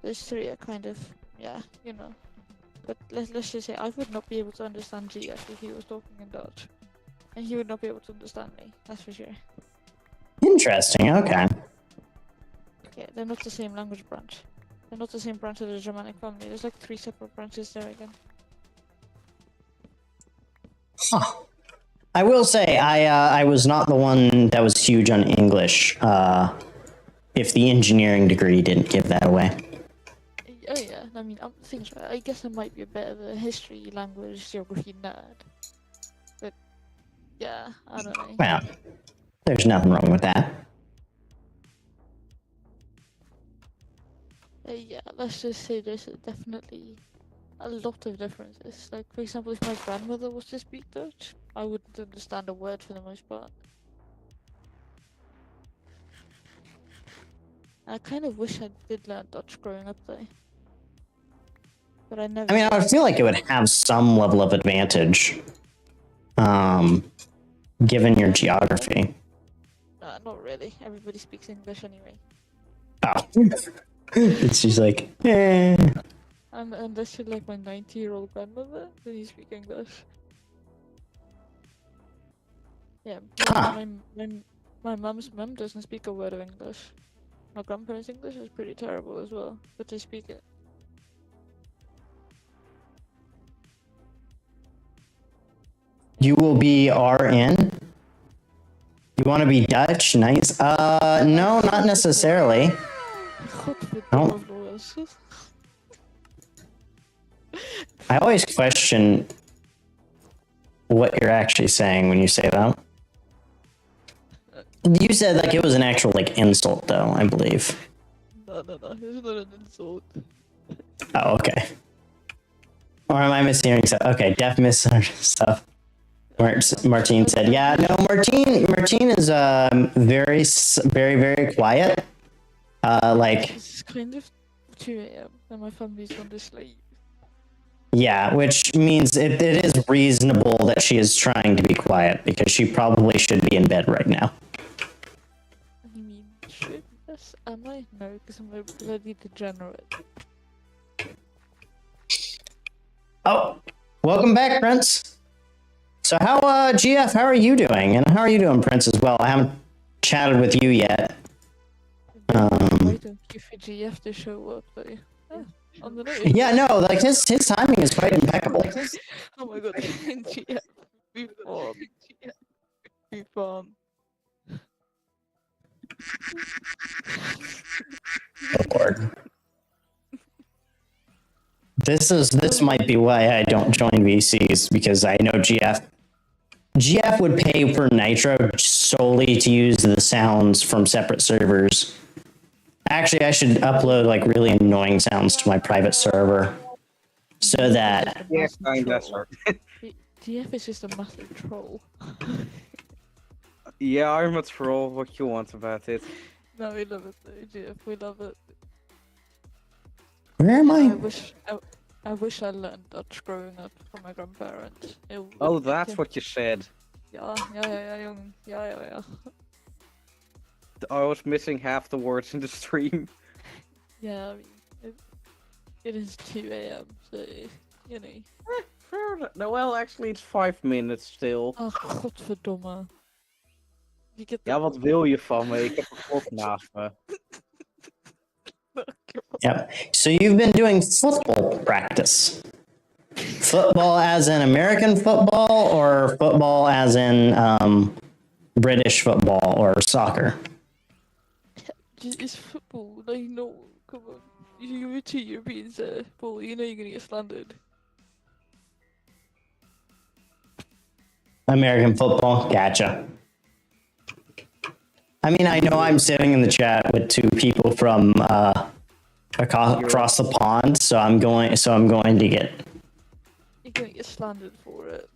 Those three are kind of, yeah, you know. But let's just say I would not be able to understand GF if he was talking in Dutch. And he would not be able to understand me, that's for sure. Interesting, okay. Yeah, they're not the same language branch. They're not the same branch of the Germanic family. There's like 3 separate branches there again. Huh. I will say, I was not the one that was huge on English, if the engineering degree didn't give that away. Oh yeah, I mean, I guess I might be a bit of a history, language, geography nerd. But, yeah, I don't know. Well, there's nothing wrong with that. Yeah, let's just say there's definitely a lot of differences. Like, for example, if my grandmother was to speak Dutch, I wouldn't understand a word for the most part. I kind of wish I did learn Dutch growing up though. But I never... I mean, I would feel like it would have some level of advantage, given your geography. Not really. Everybody speaks English anyway. Oh. It's just like, eh. And unless you're like my 90-year-old grandmother, then you speak English. Yeah, Huh. my mum's mum doesn't speak a word of English. My grandparents' English is pretty terrible as well, but they speak it. You will be RN? You want to be Dutch? Nice. No, not necessarily. Oh. I always question what you're actually saying when you say that. You said like it was an actual like insult though, I believe. No, it's not an insult. Oh, okay. Or am I mishearing stuff? Okay, Def misunderstood stuff. Martine said, yeah, no, Martine is very, very, very quiet. Like, it's kind of 2 a.m. and my family's gone to sleep. Yeah, which means it is reasonable that she is trying to be quiet because she probably should be in bed right now. I mean, should yes, am I? No, because I'm a bloody degenerate. Oh, welcome back, Prince. So how, GF, how are you doing? And how are you doing, Prince, as well? I haven't chatted with you yet. Why don't you for GF to show up, though? On the note. Yeah, no, like his timing is quite impeccable. Oh my god, GF, be fun. Be fun. Oh, Lord. This might be why I don't join VCs, because I know GF would pay for Nitro solely to use the sounds from separate servers Actually, I should upload like really annoying sounds to my private server so that Yes, sir. DF is just a massive troll. Yeah, I'm a troll. What you want about it? No, we love it though, DF. We love it. where am I I? wish I learned Dutch growing up from my grandparents. Oh, that's what you said. Yeah, young. Yeah. I was missing half the words in the stream. Yeah, I mean, it is 2 a.m., so, you know. Fair enough. No, well, actually, it's 5 minutes still. Oh, godverdomme. Je get Ja, wat wil je van me? Ik heb een klok naast me. Yep. So you've been doing football practice. Football as in American football or football as in British football or soccer? It's football, like, no, come on. You go to European football, you know you're gonna get slandered. American football? Gotcha. I mean, I know I'm sitting in the chat with two people from across the pond, so I'm going to get. You're gonna get slandered for it.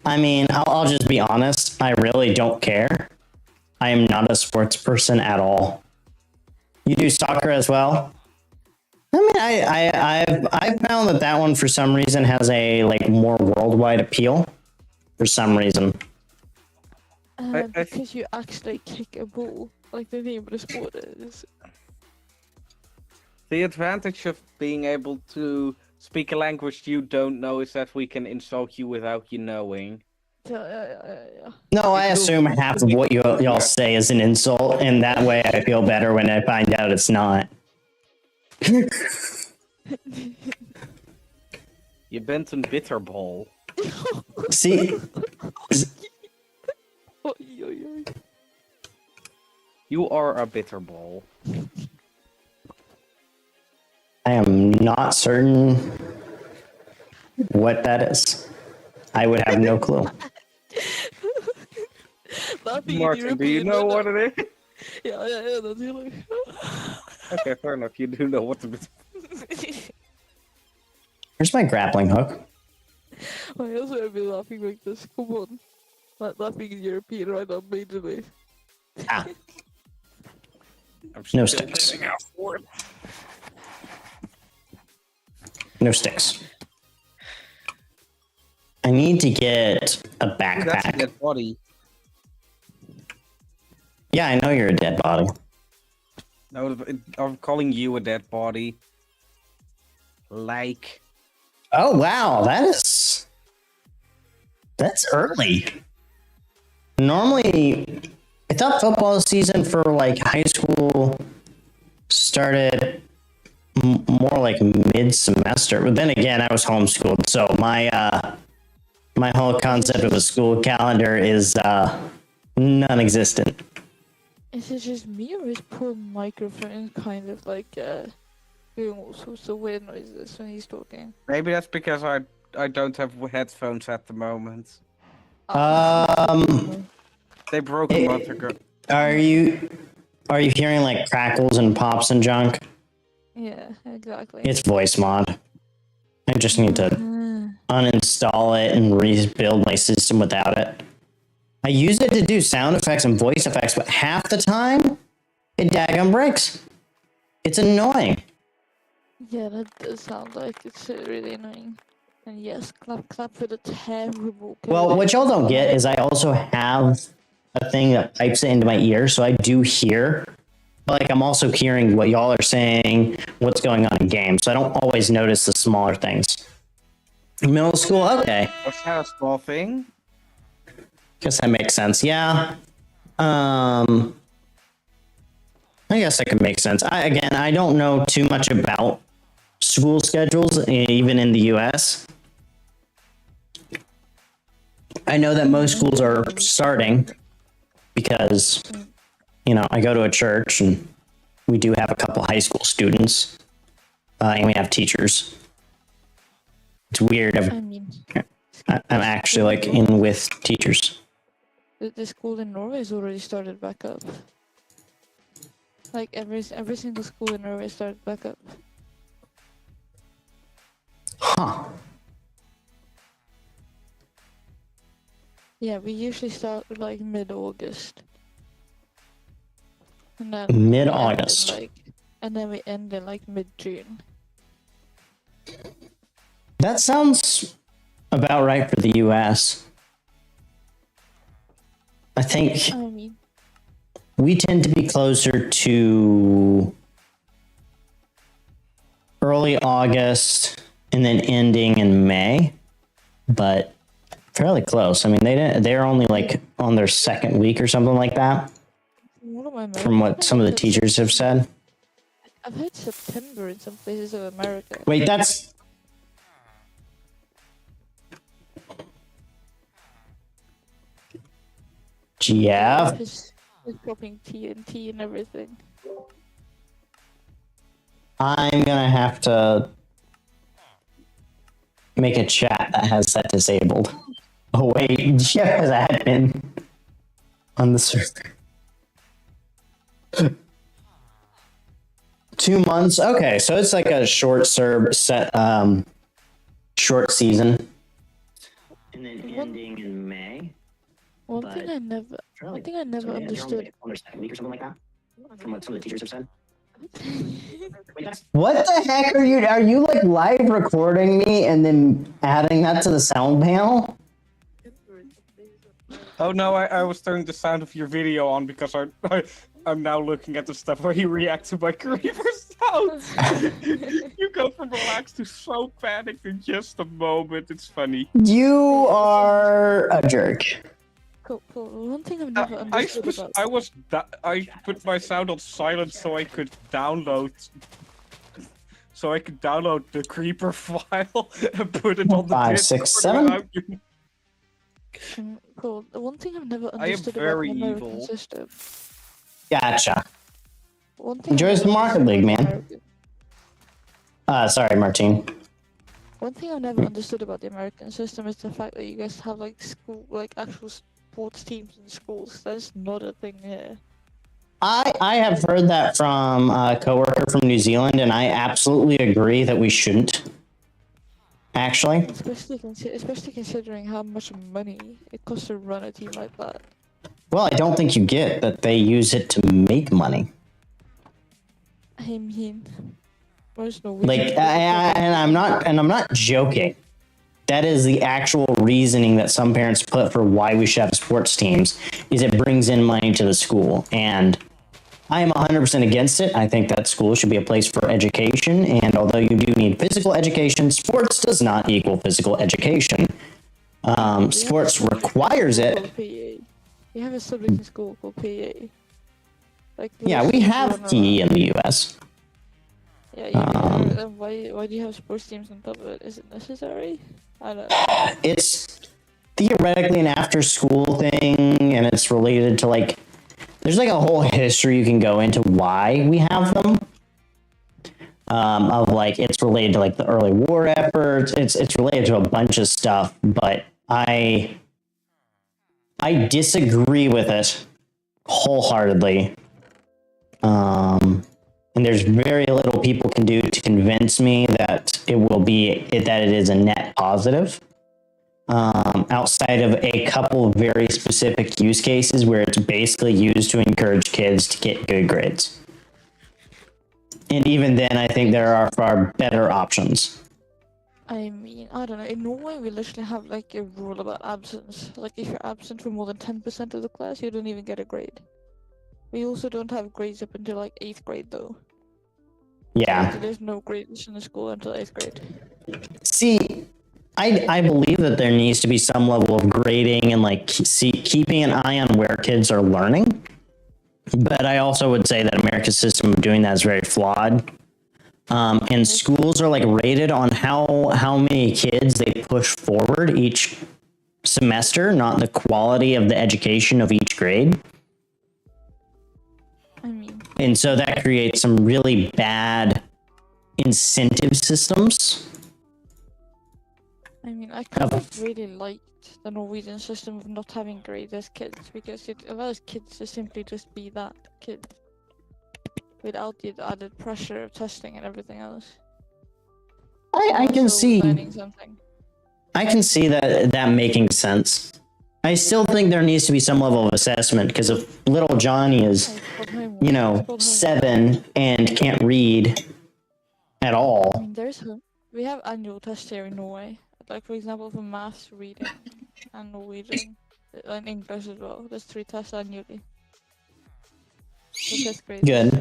I mean, I'll just be honest. I really don't care. I am not a sports person at all. You do soccer as well? I mean, I've found that one for some reason has a like more worldwide appeal. For some reason. Because you actually kick a ball, like the name of the sport is. The advantage of being able to speak a language you don't know is that we can insult you without you knowing. Yeah. No, I assume half of what y'all say is an insult, and that way I feel better when I find out it's not. Je bent een bitterbal. See? You are a bitterball. I am not certain what that is. I would have no clue. Martin, do you know what it is? Yeah, natuurlijk. Okay, fair enough. You do know what it is. Where's my grappling hook? I also have been laughing like this. Come on. Not laughing in European right now, majorly. Ah. I'm No still sticks. getting out for it. No sticks. I need to get a Ooh, that's a backpack. dead body. Yeah, I know you're a dead body. No, I'm calling you a dead body. Like. Oh wow, that's early. Normally, I thought football season for like high school started more like mid-semester. But then again, I was homeschooled, so my whole concept of a school calendar is non-existent. Is it just me or is poor microphone kind of like doing all sorts of weird noises when he's talking? Maybe that's because I don't have headphones at the moment. They broke a month ago. Are you hearing like crackles and pops and junk? Yeah, exactly. It's voice mod. I just need to uninstall it and rebuild my system without it. I use it to do sound effects and voice effects, but half the time, it daggum breaks. It's annoying. Yeah, that does sound like it's really annoying. And yes, clap for the terrible. Well, what y'all don't get is I also have a thing that pipes it into my ear, so I do hear. But like I'm also hearing what y'all are saying, what's going on in games, so I don't always notice the smaller things. Middle school, okay. What's that a small thing? Guess that makes sense. Yeah. I guess that could make sense. I don't know too much about school schedules, even in the US. I know that most schools are starting because, I go to a church and we do have a couple high school students and we have teachers. It's weird. I'm actually like in with teachers. The school in Norway has already started back up. Like every single school in Norway started back up. Huh. Yeah, we usually start with like mid-August. And then Mid-August. and then we end in like mid-June. That sounds about right for the US. I think I mean, we tend to be closer to early August and then ending in May, but fairly close. I mean, they're only like on their second week or something like that, one of my from what some of the teachers have said. I've heard September in some places of America. Wait, that's GF. He's dropping TNT and everything. I'm gonna have to make a chat that has that disabled. Oh wait, Jeff has admin on the server. 2 months. Okay, so it's like a short short season, and then ending in May. One thing I never understood. On their second week or something like that, from what some of the teachers have said. What the heck are you? Are you like live recording me and then adding that to the sound panel? Oh no, I was turning the sound of your video on because I'm now looking at the stuff where you react to my creeper sounds. You go from relaxed to so panicked in just a moment. It's funny. You are a jerk. Cool. One thing I've never understood about. I put my sound on silent so I could download the creeper file and put it on the 5, Discord 6, 7. without you. Cool. The one thing I've never I am understood about very the American evil. system. Gotcha. One thing Enjoys I've the never Market understood League, about man. American- Sorry, Martine. One thing I've never understood about the American system is the fact that you guys have like actual sports teams in schools. That's not a thing here. I have heard that from a coworker from New Zealand, and I absolutely agree that we shouldn't. Actually, Especially considering how much money it costs to run a team like that. well, I don't think you get that they use it to make money. I mean, most Like, Norwegians. and I'm not joking. That is the actual reasoning that some parents put for why we should have sports teams, is it brings in money to the school. And I am 100% against it. I think that school should be a place for education. And although you do need physical education, sports does not equal physical education. Sports requires it. PE. You have a subject in school called PE. Like, Yeah, we have PE in the US. Yeah, then why do you have sports teams on top of it? Is it necessary? I don't know. It's theoretically an after school thing, and it's related to like, there's like a whole history you can go into why we have them. Of like, it's related to like the early war efforts. It's related to a bunch of stuff, but I disagree with it wholeheartedly. And there's very little people can do to convince me that it is a net positive. Outside of a couple of very specific use cases where it's basically used to encourage kids to get good grades. And even then, I think there are far better options. I mean, I don't know. In Norway, we literally have like a rule about absence. Like, if you're absent for more than 10% of the class, you don't even get a grade. We also don't have grades up until like 8th grade, though. Yeah. So there's no grades in the school until 8th grade. See, I believe that there needs to be some level of grading and like keeping an eye on where kids are learning. But I also would say that America's system of doing that is very flawed. And schools are like rated on how many kids they push forward each semester, not the quality of the education of each grade. I mean, And so that creates some really bad incentive systems. I kind of really liked the Norwegian system of not having grades as kids, because it allows kids to simply just be that kid. without the added pressure of testing and everything else. I can Also see. learning something. I can see that making sense. I still think there needs to be some level of assessment because if little Johnny is, Hey, it's called homework. you It's know, called homework. 7 and can't read at I all. mean, we have annual tests here in Norway. Like, for example, for maths, reading, and Norwegian, and English as well. There's 3 tests annually. For 5th grade. Good.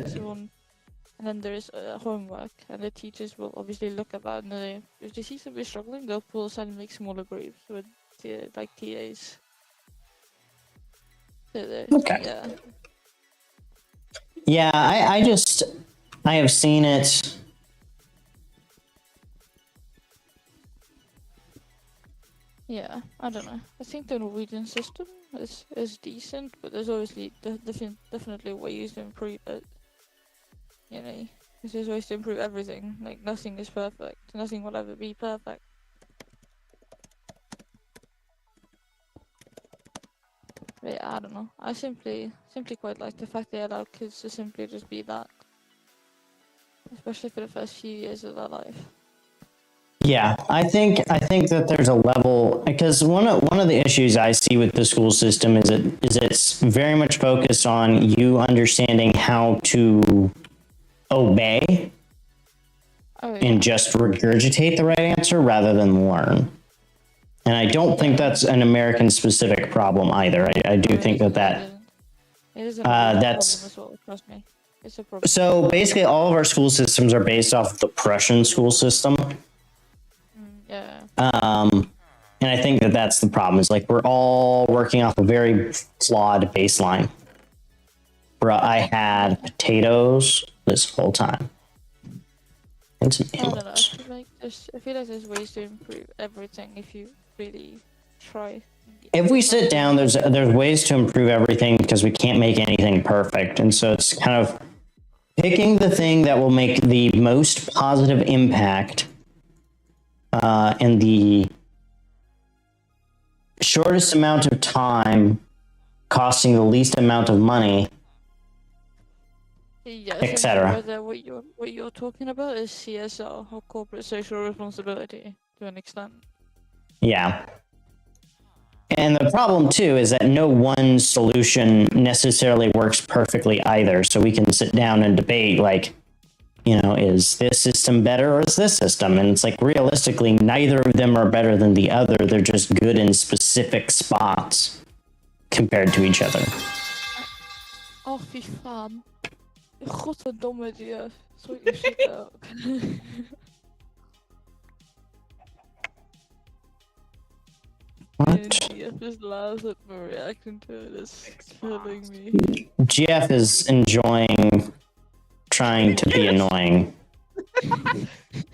And then there's homework, and the teachers will obviously look at that, and if they see somebody struggling, they'll pull aside and make smaller groups with like TAs. Okay. Yeah. Yeah, I have seen it. Yeah, I don't know. I think the Norwegian system is decent, but there's obviously definitely ways to improve it. You know, because there's ways to improve everything. Like, nothing is perfect. Nothing will ever be perfect. But yeah, I don't know. I simply quite like the fact they allow kids to simply just be that. Especially for the first few years of their life. Yeah, I think that there's a level because one of the issues I see with the school system is it's very much focused on you understanding how to obey Oh, yeah. and just regurgitate the right answer rather than learn. And I don't think that's an American specific problem either. I do think that it isn't that's problem as well, trust me. It's a problem. so basically all of our school systems are based off of the Prussian school system. Yeah. And I think that that's the problem is like we're all working off a very flawed baseline. Bruh, I had potatoes this whole time. And some I don't know. onions. I feel like there's ways to improve everything if you really try. If we sit down, there's ways to improve everything because we can't make anything perfect. And so it's kind of picking the thing that will make the most positive impact in the shortest amount of time, costing the least amount of money, Yeah, etc. What you're talking about is CSR, or corporate social responsibility, to an extent. Yeah. And the problem too is that no one solution necessarily works perfectly either. So we can sit down and debate like, you know, is this system better or is this system? And it's like realistically, neither of them are better than the other. They're just good in specific spots compared to each other. Oh, fy fan. Godverdomme, Jeff. Sort your shit out. What? Jeff just laughs at my reaction to it. It's killing me. Jeff is enjoying trying to be annoying.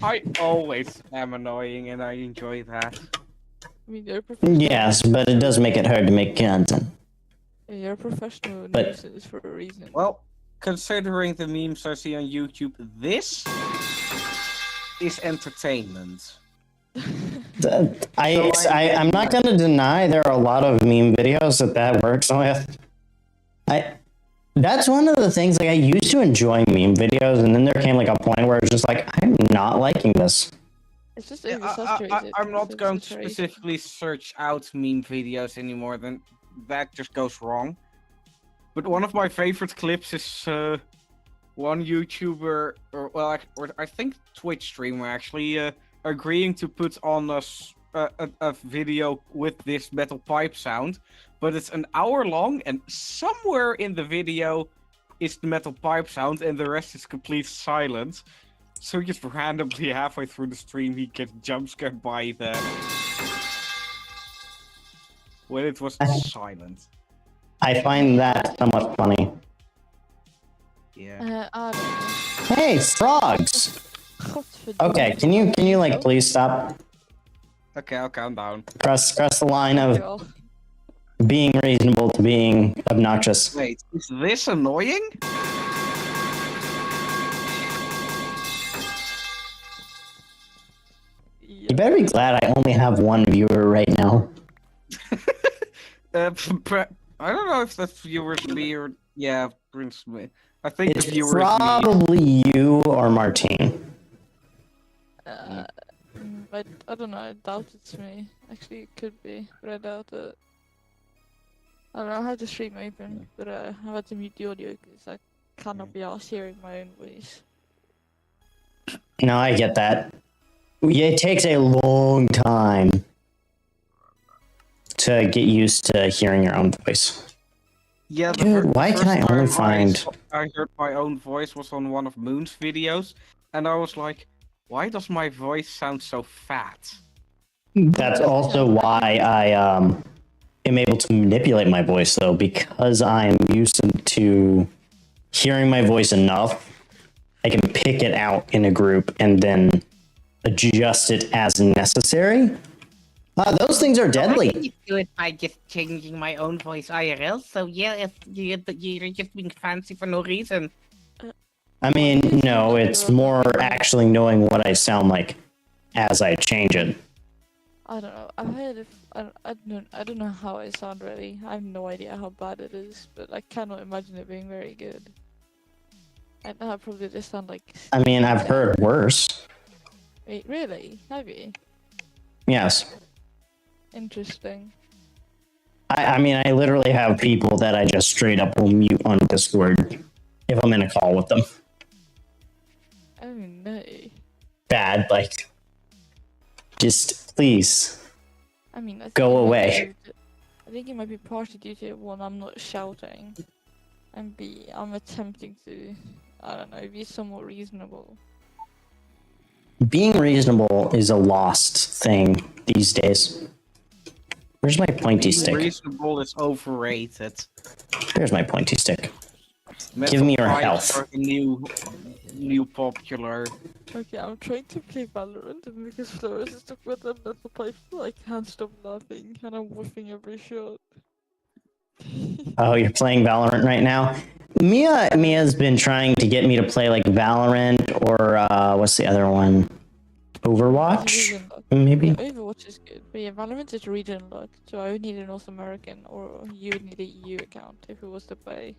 I always am annoying, and I enjoy that. I mean, you're a professional. Yes, but it does make it hard to make content. You're a professional But- nuisance for a reason. Well, considering the memes I see on YouTube, this is entertainment. I'm not going to deny there are a lot of meme videos that works with. That's one of the things, like, I used to enjoy meme videos, and then there came, like, a point where it's just like, I'm not liking this. It's just Yeah, oversaturated. I'm not It's going to saturation. specifically search out meme videos anymore, then that just goes wrong. But one of my favorite clips is one YouTuber, or I think Twitch streamer actually, agreeing to put on a video with this metal pipe sound, but it's an hour long, and somewhere in the video is the metal pipe sound, and the rest is complete silence. So just randomly halfway through the stream, he gets jump scared by the when it was silent. I find that somewhat funny. Yeah. I don't know. Hey, frogs! Godverdomme. Okay, can you like please stop? Okay, I'll calm down. Cross the line of Yeah. being reasonable to being obnoxious. Wait, is this annoying? You better be glad I only have one viewer right now. I don't know if that's viewers weird. Yeah, brings me. I think It's the viewer is me. probably you or Martine. But I don't know, I doubt it's me. Actually, it could be, but I doubt it. I don't know, I have the stream open, but I had to mute the audio because I cannot be arsed hearing my own voice. No, I get that. It takes a long time to get used to hearing your own voice. Yeah, Dude, why can I only find... I heard my own voice was on one of Moon's videos, and I was like, why does my voice sound so fat? That's also why I am able to manipulate my voice, though, because I'm used to hearing my voice enough, I can pick it out in a group and then adjust it as necessary. Those things are I deadly. can do it by just changing my own voice IRL. So yeah, if you're just being fancy for no reason. I mean, no, it's more actually knowing what I sound like as I change it. I don't know. I've heard if I don't know how I sound really. I have no idea how bad it is, but I cannot imagine it being very good. I know I probably just sound like. I mean, I've heard worse. Wait, really? Have you? Yes. Interesting. I mean, I literally have people that I just straight up will mute on Discord if I'm in a call with them. Oh no. Bad, like, just please. I mean, I think Go it might away. be I think it might be partly due to one, I'm not shouting, and B, I'm attempting to, I don't know, be somewhat reasonable. Being reasonable is a lost thing these days. Where's my pointy stick? Reasonable is overrated. Here's my pointy stick. Metal Give me your pipes health. are the new popular. Okay, I'm trying to play Valorant, and because Flores is talking about them metal pipes, I can't stop laughing, and I'm whiffing every shot. Oh, you're playing Valorant right now? Mia's been trying to get me to play like Valorant or what's the other one? Overwatch? Maybe? Yeah, Overwatch is good, but yeah, Valorant is region locked, so I would need a North American, or you would need a EU account if it was to play.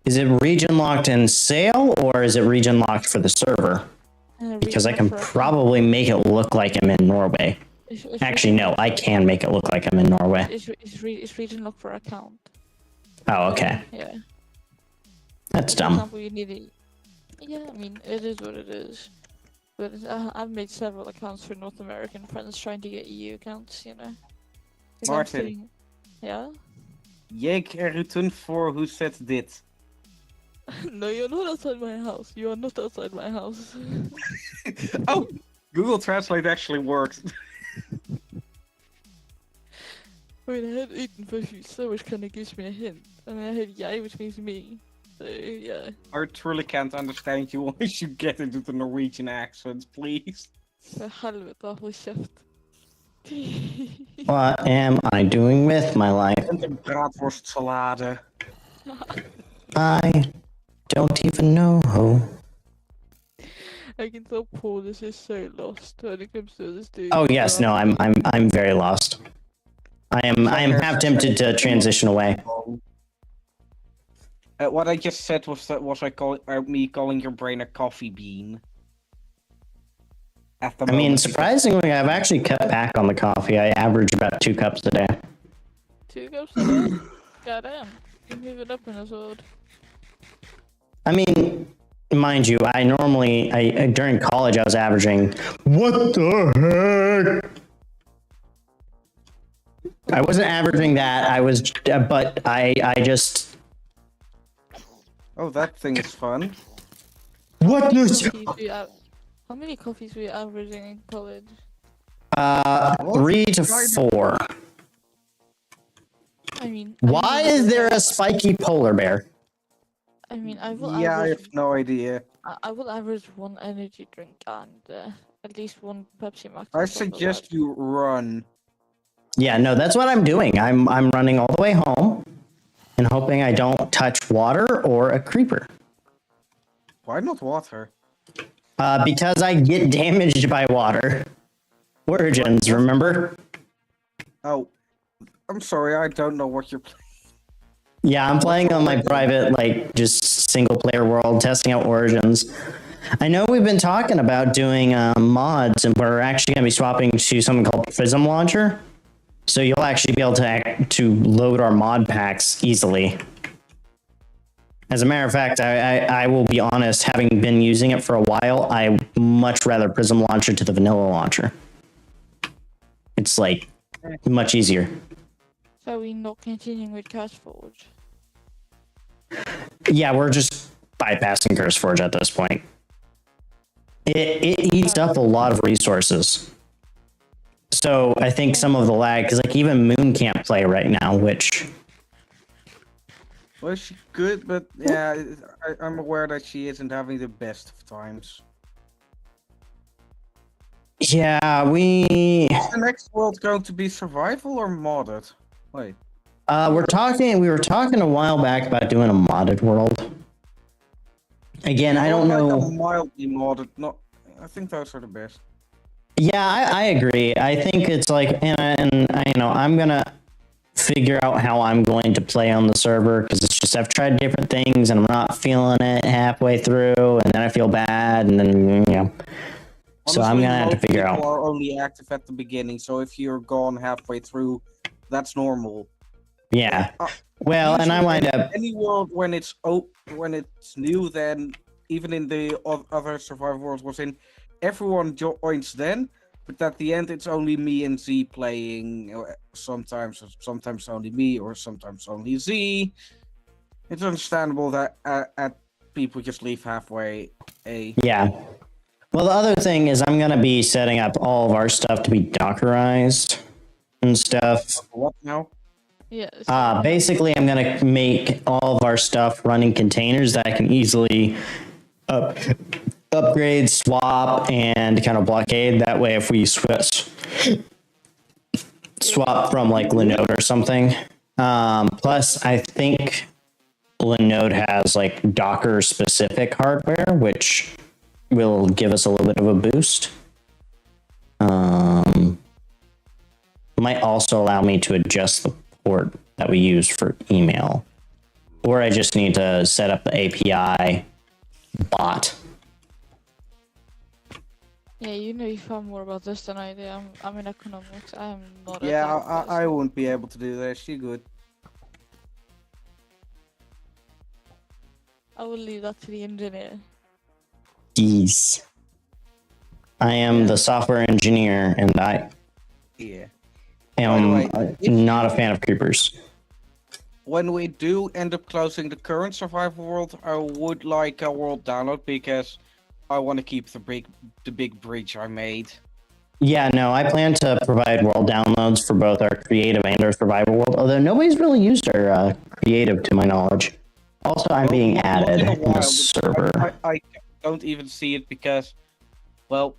Is it region locked in sale or is it region locked for the server? Because I can probably make it look like I'm in Norway. Actually, no, I can make it look like I'm in Norway. It's region locked for account. Oh, okay. Yeah. That's For dumb. example, you need a... Yeah, I mean, it is what it is. But I've made several accounts for North American friends trying to get EU accounts, you know. Because I'm Martin. feeling- Yeah? Jeg uten for who said dit. No, you're not outside my house. You are not outside my house. Oh, Google Translate actually works. I mean, I heard eaten so which kind of gives me a hint. And I heard yay, which means me. So, yeah. I truly can't understand you once you get into the Norwegian accent, please. For helvete, hold kjeft. What am I doing with my life? En de braadworstsalade. I don't even know. I can tell Paul is just so lost when it comes to this dude. Oh yes, no, I'm very lost. I am half tempted to transition away. What I just said was me calling your brain a coffee bean. At the I mean, moment. surprisingly, I've actually cut back on the coffee. I average about 2 cups a day. 2 cups a day? Goddamn. You move it up in this world. I mean, mind you, I during college I was averaging, what the heck? I wasn't averaging that. But I just. Oh, that thing is fun. What How many coffees were you averaging in college? 3 to 4. I mean... Why is there a spiky polar bear? I mean, I will Yeah, I average... have no idea. I will average 1 energy drink and at least 1 Pepsi Max. I on top of suggest that. you run. Yeah, no, that's what I'm doing. I'm running all the way home and hoping I don't touch water or a creeper. Why not water? Because I get damaged by water. Origins, remember? Oh, I'm sorry, I don't know what you're playing. Yeah, I'm playing on my private, like, just single player world, testing out Origins. I know we've been talking about doing mods, and we're actually going to be swapping to something called Prism Launcher. So you'll actually be able to load our mod packs easily. As a matter of fact, I will be honest, having been using it for a while, I much rather Prism Launcher to the vanilla launcher. It's like much easier. So we're not continuing with CurseForge. Yeah, we're just bypassing CurseForge at this point. It eats up a lot of resources. So I think some of the lag, because like even Moon can't play right now, which... Well, she could, but yeah, I'm aware that she isn't having the best of times. Yeah, we Is the next world going to be survival or modded? Wait. we were talking a while back about doing a modded world. Again, I don't Like know. a mildly modded, not. I think those are the best. Yeah, I agree. I think it's like, and I, I'm gonna figure out how I'm going to play on the server, because it's just I've tried different things and I'm not feeling it halfway through, and then I feel bad, and then so I'm gonna have to figure out. People are only active at the beginning, so if you're gone halfway through, that's normal. Yeah. Well, and I wind up any world when it's new, then even in the other survival worlds was in, everyone joins then, but at the end it's only me and Z playing. Sometimes only me, or sometimes only Z. It's understandable that people just leave halfway. Yeah. Well, the other thing is I'm gonna be setting up all of our stuff to be Dockerized and stuff. What now? Yes. Basically, I'm gonna make all of our stuff running containers that I can easily upgrade, swap, and kind of blockade. That way, if we swap from like Linode or something. Plus, I think Linode has like Docker specific hardware, which will give us a little bit of a boost. Might also allow me to adjust the port that we use for email, or I just need to set up the API bot. Yeah, you know far more about this than I do. I'm in economics. I am not. Yeah, I won't be able to do that. She good. I will leave that to the engineer. Yes. I am the software engineer, and I am not a fan of creepers. When we do end up closing the current survival world, I would like a world download, because I want to keep the big bridge I made. Yeah, no, I plan to provide world downloads for both our creative and our survival world, although nobody's really used our creative to my knowledge. Also, I'm being added in the server. I don't even see it because, well,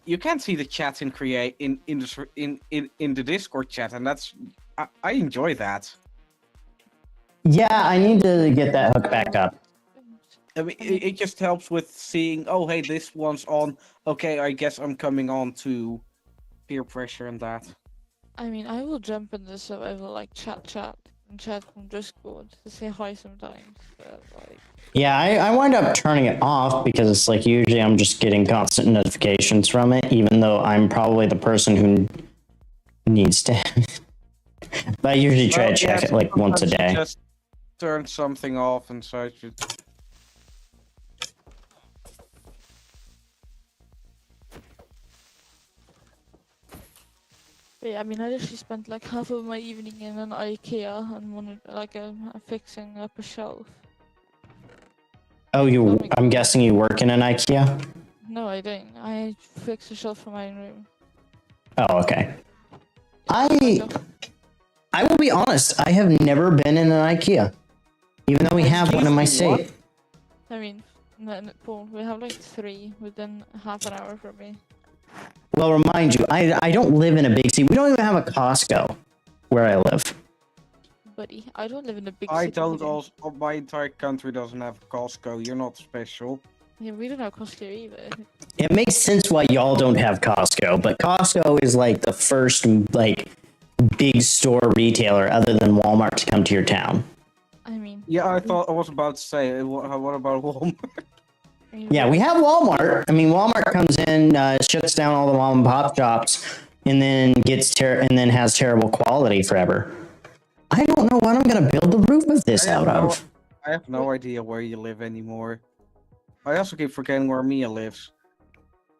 you can't see the chat in the Discord chat, and that's I enjoy that. Yeah, I need to get that hook back up. I mean, it just helps with seeing, oh, hey, this one's on. Okay, I guess I'm coming on to peer pressure and that. I mean, I will jump in the survival like chat and chat from Discord to say hi sometimes. But, like... Yeah, I wind up turning it off because it's like usually I'm just getting constant notifications from it, even though I'm probably the person who needs to. But I usually try to check it like once a day. Just turn something off and such. But yeah, I mean, I actually spent like half of my evening in an IKEA and wanted like fixing up a shelf. Oh, I'm guessing you work in an IKEA? No, I don't. I fixed a shelf for my own room. Oh, okay. I will be honest, I have never been in an IKEA, even though we have one in my state. I mean, Paul, we have like 3 within half an hour from me. Well, remind you, I don't live in a big city. We don't even have a Costco where I live. Buddy, I don't live in a big I city. don't also. My entire country doesn't have Costco. You're not special. Yeah, we don't have Costco either. It makes sense why y'all don't have Costco, but Costco is like the first like big store retailer other than Walmart to come to your town. Yeah, I thought I was about to say, what about Walmart? Yeah, we have Walmart. I mean, Walmart comes in, shuts down all the mom and pop shops, and then has terrible quality forever. I don't know what I'm gonna build the roof of this out of. I have no idea where you live anymore. I also keep forgetting where Mia lives.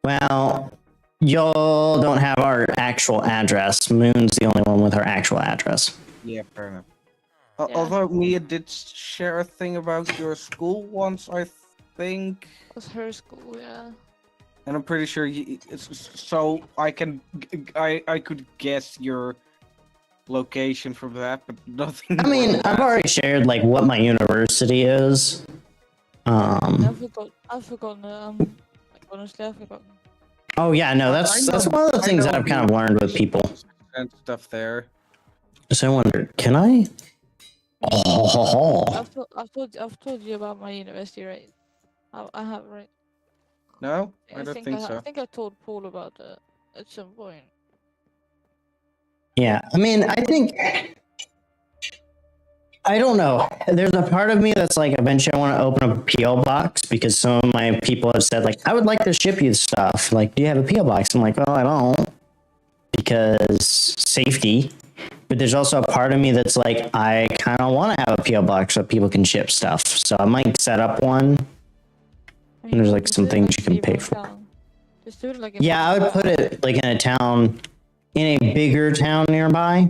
Well, y'all don't have our actual address. Moon's the only one with her actual address. Yeah, fair enough. Yeah. Although Mia did share a thing about your school once, I think. It was her school, yeah. And I'm pretty sure so I could guess your location from that, but nothing. I mean, I've already shared like what my university is. I've forgotten it. Like, honestly, I've forgotten. Oh yeah, no, that's one of the things that I've kind of learned with people. And stuff there. So I wonder, can I? Oh, I've told you about my university, right? I have, right? No, I don't think so. I think I told Paul about that at some point. yeah. I mean, I don't know. There's a part of me that's like, eventually I want to open up a PO box because some of my people have said like, I would like to ship you stuff. Like, do you have a PO box? I'm like, well, I don't, because safety. But there's also a part of me that's like, I kind of want to have a PO box so people can ship stuff. So I might set up one. I mean, There's like just some do it things you can in pay one for. town. Just do it like in Yeah, I one would put it like in a town, in a bigger town nearby,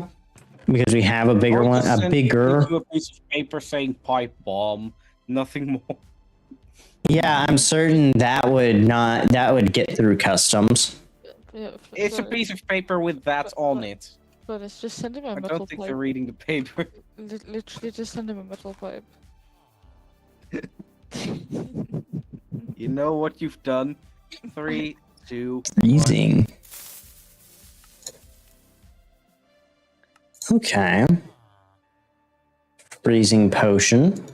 because we have a bigger one, a bigger. A piece of paper saying pipe bomb, nothing more. Yeah, I'm certain that would get through customs. Yeah, It's a piece of paper with that on it. But it's just send him a I metal don't think pipe. they're reading the paper. Literally, just send him a metal pipe. You know what you've done? 3, 2, Freezing. Okay. Freezing potion.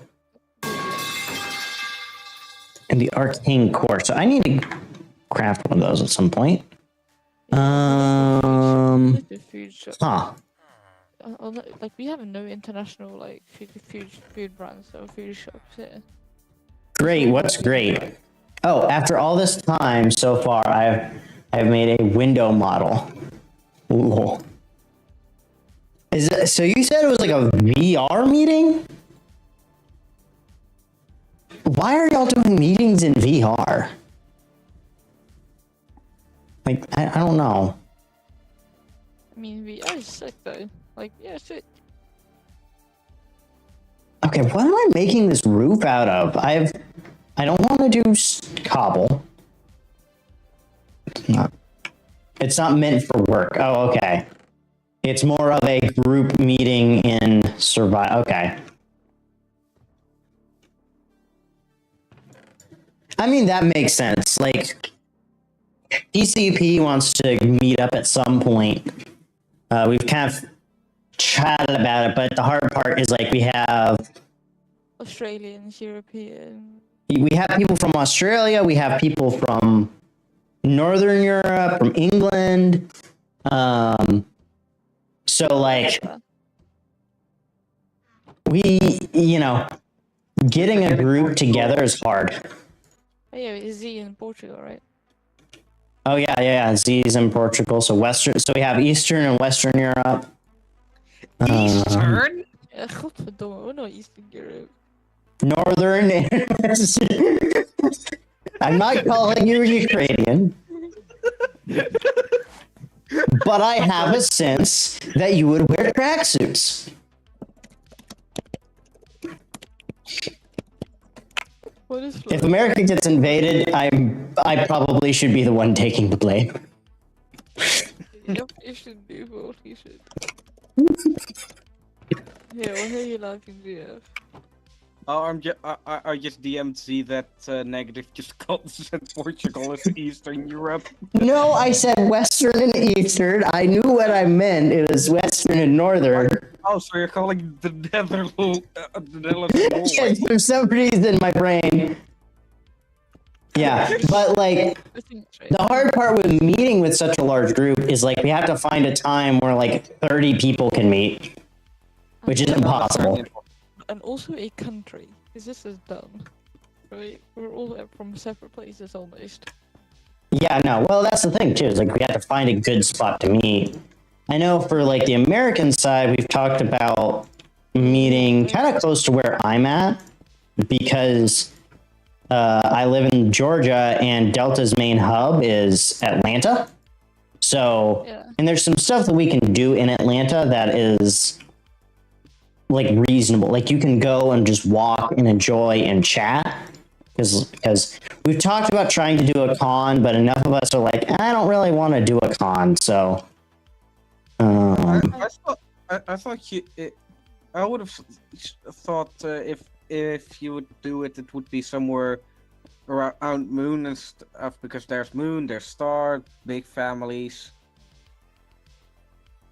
And the arcane core. So I need to craft one of those at some point. The food shop. Huh. Like we have no international like food brands or food shops here. Great. What's great? Oh, after all this time so far, I've made a window model. Ooh. So you said it was like a VR meeting? Why are y'all doing meetings in VR? Like, I don't know. I mean, VR is sick though. Like, yeah, shit. Okay, what am I making this roof out of? I don't want to do cobble. It's not meant for work. Oh, okay. It's more of a group meeting in survival. Okay. I mean, that makes sense. Like, PCP wants to meet up at some point. We've kind of chatted about it, but the hard part is like we have Australians, European. We have people from Australia. We have people from Northern Europe, from England. So like getting a group together is hard. Oh, yeah, it's Z in Portugal, right? Oh yeah. Z's in Portugal. So we have Eastern and Western Europe. Eastern? Yeah, godverdomme, we're not Eastern Europe. Northern. I'm not calling you Ukrainian. But I have a sense that you would wear tracksuits. What is If America gets invaded, I probably should be the one taking the blame. Yep, you should do both, you should. Yeah, what are you laughing at? Oh, I just DM'd Z that negative just said Portugal is Eastern Europe. No, I said Western and Eastern. I knew what I meant. It was Western and Northern. Oh, so you're calling the Netherlands Norway. Yes, for some reason, my brain. Yeah, but like, the hard part with meeting with such a large group is like we have to find a time where like 30 people can meet, which is impossible. and also a country, because this is dumb. Right? We're all from separate places almost. Yeah, no. Well, that's the thing too. Is like we have to find a good spot to meet. I know for like the American side, we've talked about meeting kind of close to where I'm at because I live in Georgia and Delta's main hub is Atlanta. So, and there's some stuff that we can do in Atlanta that is like reasonable. Like you can go and just walk and enjoy and chat. Because we've talked about trying to do a con, but enough of us are like, I don't really want to do a con, so. I thought I would have thought if you would do it, it would be somewhere around Moon and stuff, because there's Moon, there's Star, big families.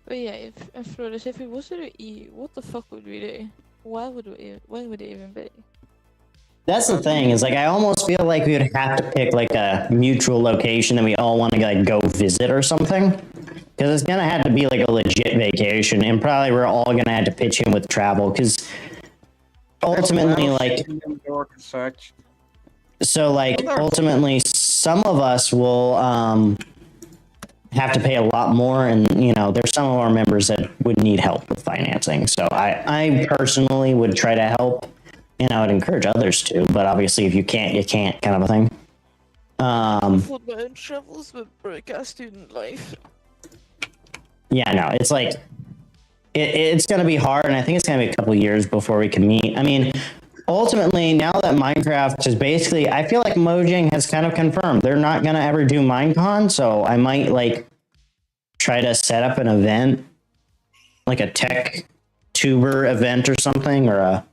But yeah, if it was to E, what the fuck would we do? Why would it even be? That's the thing, is like I almost feel like we would have to pick like a mutual location that we all want to like go visit or something. Because it's gonna have to be like a legit vacation, and probably we're all gonna have to pitch in with travel, because ultimately like New York and such. So like ultimately some of us will have to pay a lot more, and you know there's some of our members that would need help with financing. So I personally would try to help. And I would encourage others to, but obviously if you can't, you can't, kind of a thing. For my own travels with broadcast student life. Yeah, no, it's like, it's going to be hard, and I think it's going to be a couple years before we can meet. I mean, ultimately, now that Minecraft is basically, I feel like Mojang has kind of confirmed they're not going to ever do Minecon, so I might, like, try to set up an event, like a tech tuber event or something, or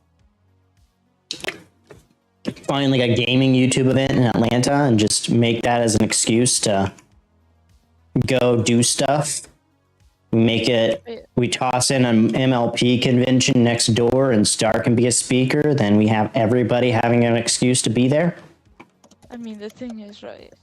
find like a gaming YouTube event in Atlanta and just make that as an excuse to go do stuff. We toss in an MLP convention next door and Star can be a speaker. Then we have everybody having an excuse to be there. I mean, the thing is, right?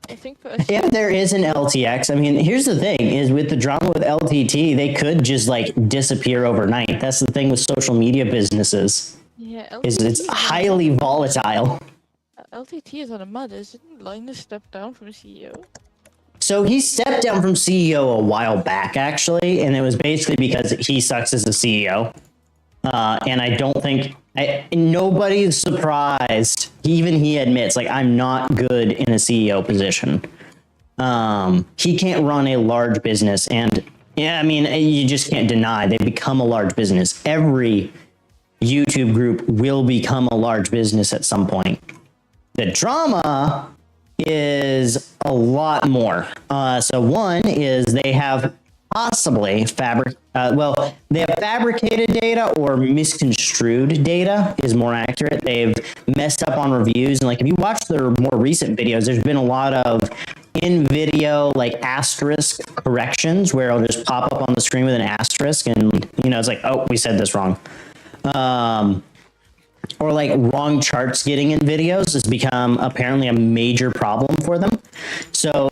I think for us, if there is an LTX, I mean, here's the thing is with the drama with LTT, they could just like disappear overnight. That's the thing with social media businesses. yeah, It's highly volatile. LTT is on a mud. Didn't Linus step down from CEO? So he stepped down from CEO a while back, actually, and it was basically because he sucks as a CEO. And I don't think nobody's surprised. Even he admits, like, I'm not good in a CEO position. He can't run a large business, and yeah, I mean, you just can't deny they become a large business. Every YouTube group will become a large business at some point. The drama is a lot more. So one is they have possibly they have fabricated data or misconstrued data is more accurate. They've messed up on reviews, and like if you watch their more recent videos, there's been a lot of in video like asterisk corrections where it'll just pop up on the screen with an asterisk, and you know it's like, oh, we said this wrong. Or like wrong charts getting in videos has become apparently a major problem for them. So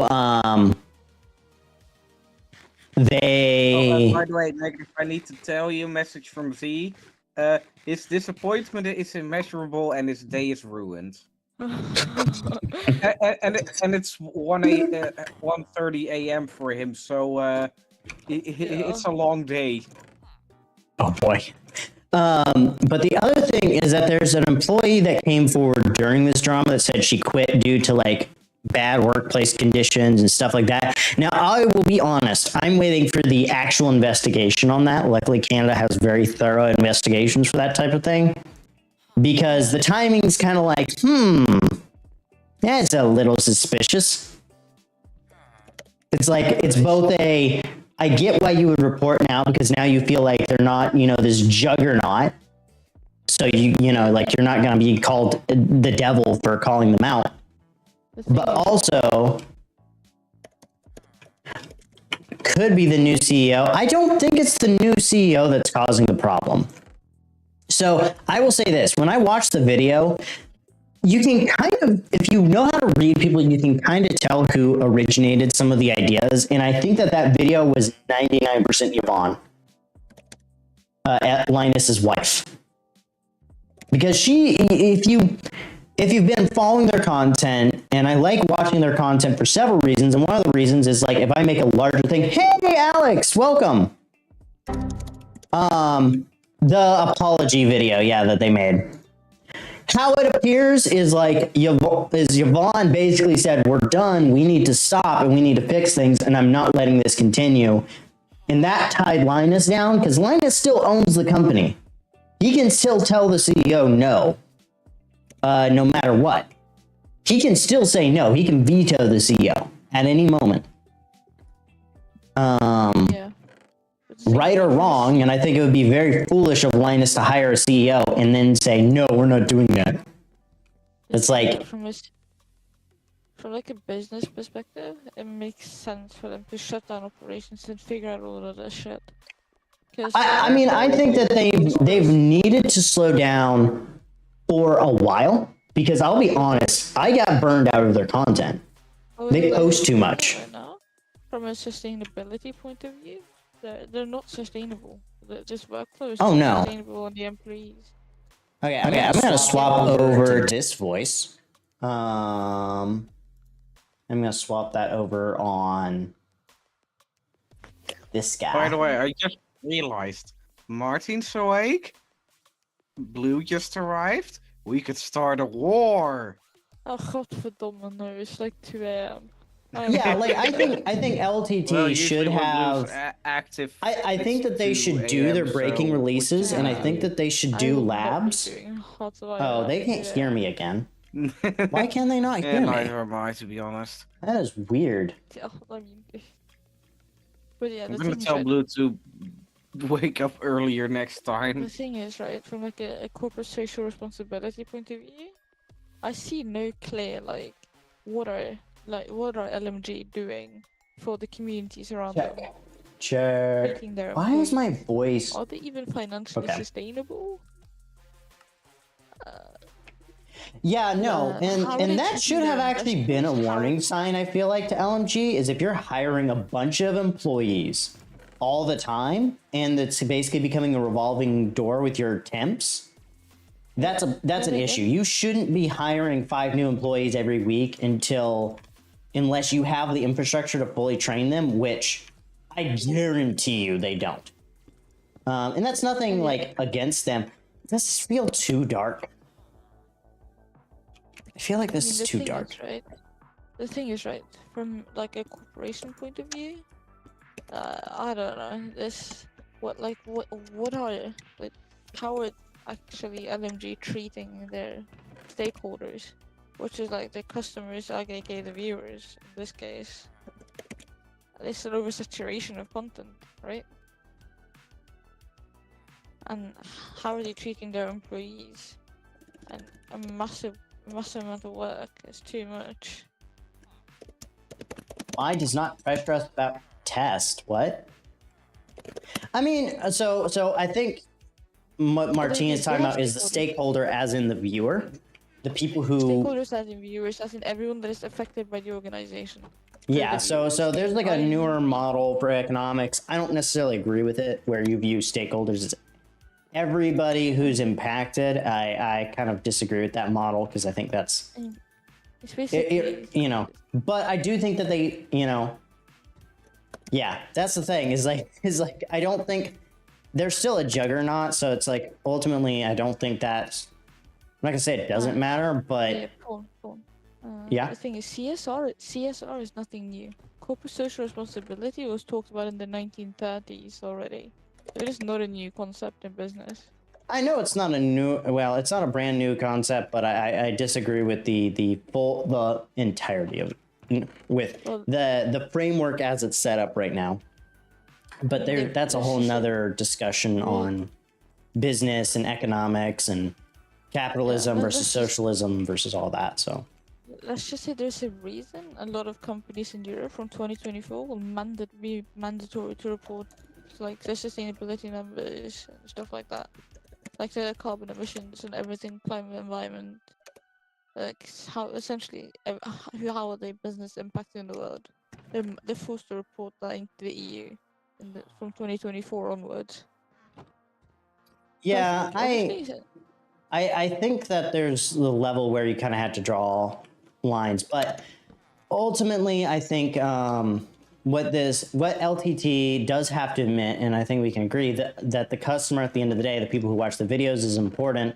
they by the way, Nick, if I need to tell you a message from Z, his disappointment is immeasurable and his day is ruined. and it's 1:30 a.m. for him, so it's a long day. Oh boy. But the other thing is that there's an employee that came forward during this drama that said she quit due to like bad workplace conditions and stuff like that. Now, I will be honest, I'm waiting for the actual investigation on that. Luckily, Canada has very thorough investigations for that type of thing, because the timing's kind of like, that's a little suspicious. It's like, it's both I get why you would report now, because now you feel like they're not, this juggernaut. So you know, like you're not going to be called the devil for calling them out. But also could be the new CEO. I don't think it's the new CEO that's causing the problem. So I will say this, when I watched the video, you can kind of, if you know how to read people, you can kind of tell who originated some of the ideas. And I think that video was 99% Yvonne, Linus's wife. because if you've been following their content, and I like watching their content for several reasons, and one of the reasons is like if I make a larger thing, hey Alex, welcome. The apology video, yeah, that they made. How it appears is like Yvonne basically said, we're done, we need to stop and we need to fix things, and I'm not letting this continue. And that tied Linus down, because Linus still owns the company. He can still tell the CEO no. No matter what. He can still say no. He can veto the CEO at any moment. Yeah. Right or wrong, and I think it would be very foolish of Linus to hire a CEO and then say, no, we're not doing that. It's like... From like a business perspective, it makes sense for them to shut down operations and figure out all of this shit. I mean, I think that they've needed to slow down for a while, because I'll be honest, I got burned out of their content. They post too much. Right now, from a sustainability point of view, they're not sustainable. This workflow is not sustainable on the employees. Okay, I'm gonna swap over this voice. I'm gonna swap that over on this guy. By the way, I just realized Martin's awake. Blue just arrived. We could start a war. Oh, godverdomme, no, it's like 2 a.m. Yeah, like I think LTT should have active. I think that they should do their breaking releases, and I think that they should do labs. Oh, they can't hear me again. Why can they not hear me? Neither am I, to be honest. That is weird. Yeah, I mean, but yeah, I'm gonna tell Blue to wake up earlier next time. The thing is, right, from like a corporate social responsibility point of view, I see no clear what are LMG doing for the communities around them? Check. Why is my voice? Are they even financially sustainable? Yeah, no, and that should have actually been a warning sign, I feel like, to LMG, is if you're hiring a bunch of employees all the time, and it's basically becoming a revolving door with your temps, that's an issue. You shouldn't be hiring 5 new employees every week unless you have the infrastructure to fully train them, which I guarantee you they don't. And that's nothing like against them. Does this feel too dark? I feel like this is too dark. The thing is, right, from like a corporation point of view, I don't know. How are actually LMG treating their stakeholders, which is like the customers, aka the viewers in this case. It's an oversaturation of content, right? And how are they treating their employees? And a massive amount of work is too much. Why does not pressure us about test? What? I mean, so I think what Martine is talking about is the stakeholder as in the viewer. The people who... Stakeholders as in viewers, as in everyone that is affected by the organization. Yeah, so there's like a newer model for economics. I don't necessarily agree with it, where you view stakeholders as everybody who's impacted. I kind of disagree with that model, because I think that's... It's basically... but I do think that they, yeah, that's the thing, is like, I don't think... They're still a juggernaut, so it's like, ultimately, I don't think that's... I'm not gonna say it doesn't matter, but... Yeah, hold on. Yeah? The thing is, CSR is nothing new. Corporate social responsibility was talked about in the 1930s already. It is not a new concept in business. I know it's not it's not a brand new concept, but I disagree with the entirety of it, with the framework as it's set up right now. But that's a whole nother discussion on business and economics and capitalism versus socialism versus all that. So let's just say there's a reason a lot of companies in Europe from 2024 will be mandatory to report like their sustainability numbers and stuff like that, like their carbon emissions and everything, climate, environment, like how are their business impacting the world. They're forced to report that into the EU from 2024 onwards. Yeah, I think that there's the level where you kind of had to draw lines, but ultimately, I think what LTT does have to admit, and I think we can agree that the customer at the end of the day, the people who watch the videos, is important.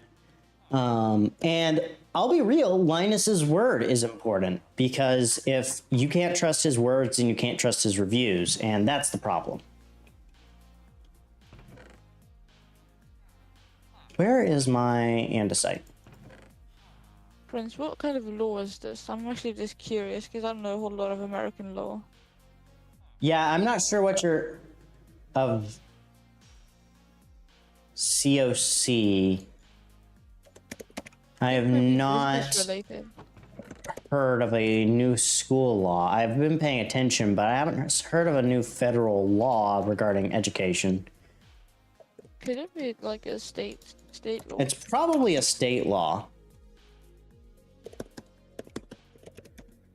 And I'll be real, Linus's word is important, because if you can't trust his words, then you can't trust his reviews, and that's the problem. Where is my andesite? Prince, what kind of law is this? I'm actually just curious because I don't know a whole lot of American law. Yeah, I'm not sure what you're of COC. I have not Business-related. heard of a new school law. I've been paying attention, but I haven't heard of a new federal law regarding education. Could it be like a state law? It's probably a state law.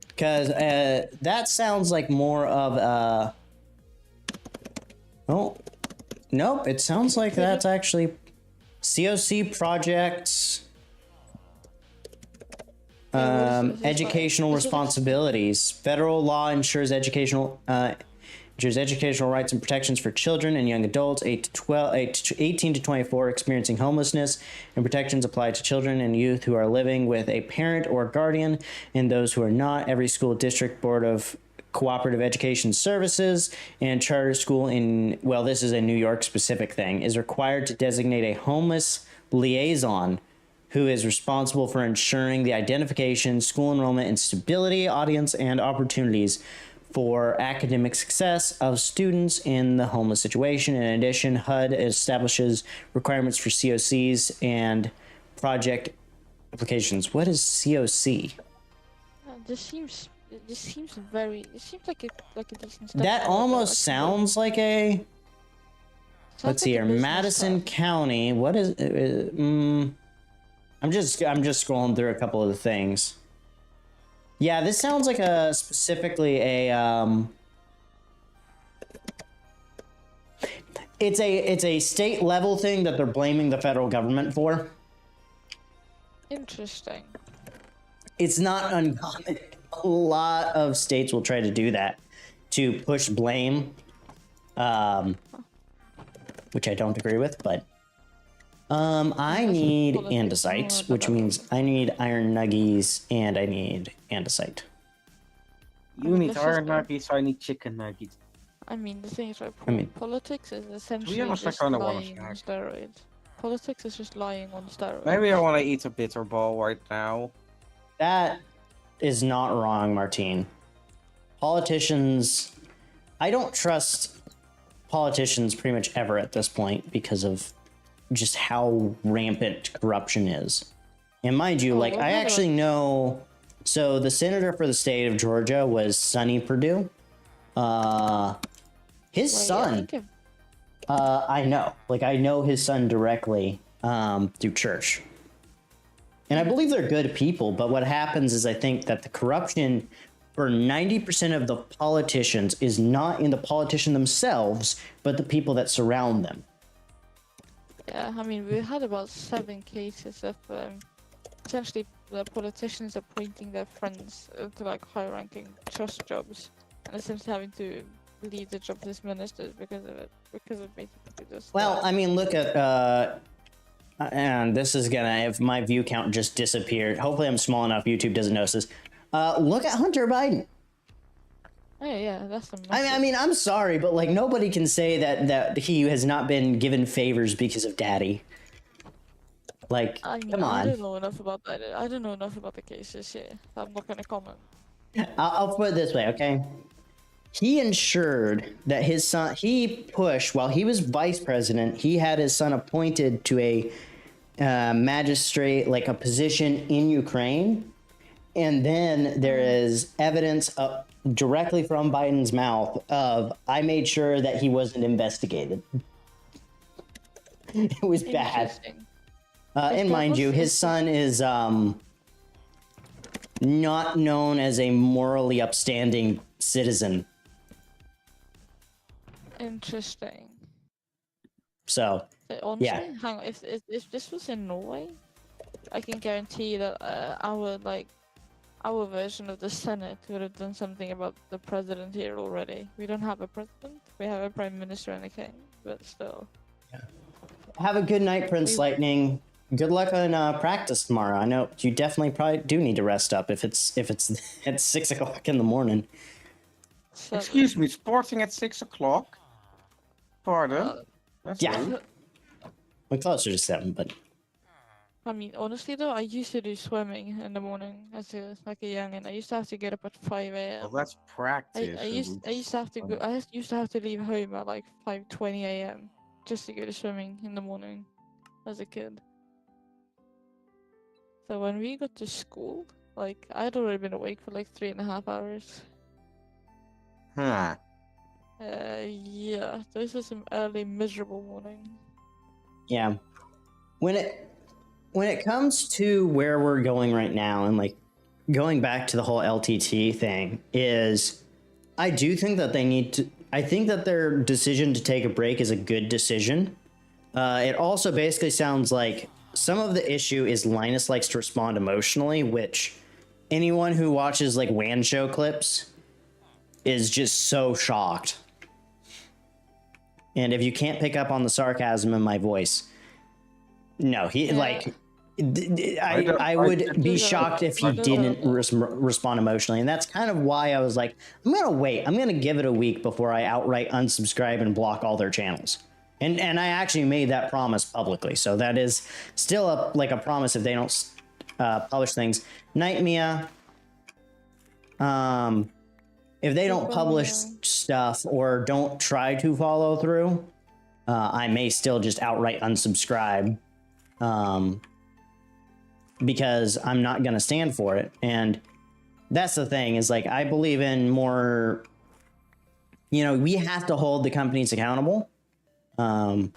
Because that sounds like more of a... Oh, nope. It sounds like that's actually COC projects, educational responsibilities. Federal law ensures educational rights and protections for children and young adults 18 to 24 experiencing homelessness, and protections apply to children and youth who are living with a parent or guardian and those who are not. Every school district, board of cooperative education services, and charter school in, well, this is a New York specific thing, is required to designate a homeless liaison who is responsible for ensuring the identification, school enrollment, and stability, audience, and opportunities for academic success of students in the homeless situation. In addition, HUD establishes requirements for COCs and project applications. What is COC? This seems very. It seems like a decent step. That forward, almost like, sounds like a... sounds Let's see like a here. business Madison class. County. What is... I'm just scrolling through a couple of the things. Yeah, this sounds like a specifically a it's a state level thing that they're blaming the federal government for. Interesting. It's not uncommon. A lot of states will try to do that to push blame, which I don't agree with, but I need andesite, which means I need iron nuggies and I need andesite. You need let's iron just go. nuggets, I need chicken nuggets. I mean, the thing is, right, I mean- politics is essentially honest, I just kinda wanna lying on snack. steroids. Politics is just lying on steroids. Maybe I want to eat a bitter ball right now. That is not wrong, Martine. Politicians, I don't trust politicians pretty much ever at this point because of just how rampant corruption is. And mind you, like, well, I hold actually know, so the senator for the state of Georgia was Sonny Perdue. His Wait, I son, think if- I know, like, I know his son directly through church. And I believe they're good people, but what happens is I think that the corruption for 90% of the politicians is not in the politician themselves, but the people that surround them. Yeah, I mean, we had about 7 cases of essentially the politicians appointing their friends to like high-ranking trust jobs, and essentially having to leave the job as ministers because of it, because of basically just. Well, I mean, look at, and this is gonna, if my view count just disappeared, hopefully I'm small enough, YouTube doesn't notice this. Look at Hunter Biden. Oh yeah, that's the. I mean, I'm sorry, but like nobody can say that he has not been given favors because of Daddy. Like, come I on. don't know enough about that. I don't know enough about the cases yet. I'm not gonna comment. I'll put it this way, okay? He ensured that his son, he pushed, while he was vice president, he had his son appointed to a magistrate, like a position in Ukraine. And then there is evidence directly from Biden's mouth of, I made sure that he wasn't investigated. It was bad. Interesting. And mind you, his son is not known as a morally upstanding citizen. Interesting. So, Honestly, Yeah. hang on. If this was in Norway, I can guarantee that our version of the Senate would have done something about the president here already. We don't have a president. We have a prime minister and a king, but still. Have a good night, Prince Lightning. Good luck on practice tomorrow. I know you definitely probably do need to rest up if it's at 6 o'clock in the morning. Excuse me, sporting at 6 o'clock? Pardon? That's Yeah. rude. We're closer to 7, but I mean, honestly though, I used to do swimming in the morning as a youngin. I used to have to get up at 5 a.m. Well, that's practice. I used to have to go. I used to have to leave home at like 5:20 a.m. just to go to swimming in the morning as a kid. So when we got to school, like I'd already been awake for like 3.5 hours. Huh. Yeah, those are some early miserable mornings. yeah. When it comes to where we're going right now, and like going back to the whole LTT thing, is I do think that they need to. I think that their decision to take a break is a good decision. It also basically sounds like some of the issue is Linus likes to respond emotionally, which anyone who watches like WAN show clips is just so shocked. And if you can't pick up on the sarcasm in my voice, no, he like. I would be shocked if he didn't respond emotionally, and that's kind of why I was like, I'm gonna wait. I'm gonna give it a week before I outright unsubscribe and block all their channels. And I actually made that promise publicly, so that is still a promise if they don't publish things. Night Mia. If they don't publish stuff or don't try to follow through, I may still just outright unsubscribe. Because I'm not going to stand for it. And that's the thing is like, I believe in more, we have to hold the companies accountable. And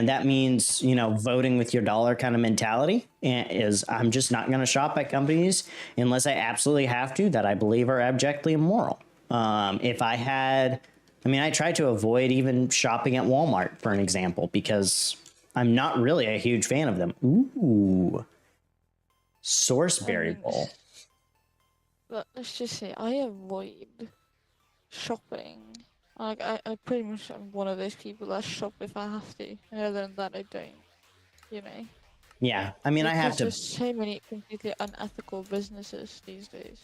that means, voting with your dollar kind of mentality is I'm just not going to shop at companies unless I absolutely have to, that I believe are abjectly immoral. If I had, I try to avoid even shopping at Walmart, for an example, because I'm not really a huge fan of them. Ooh. Sourceberry bowl. But let's just say I avoid shopping. Like I pretty much am one of those people that shop if I have to. And other than that, I don't. Yeah, I have to. There's so many completely unethical businesses these days.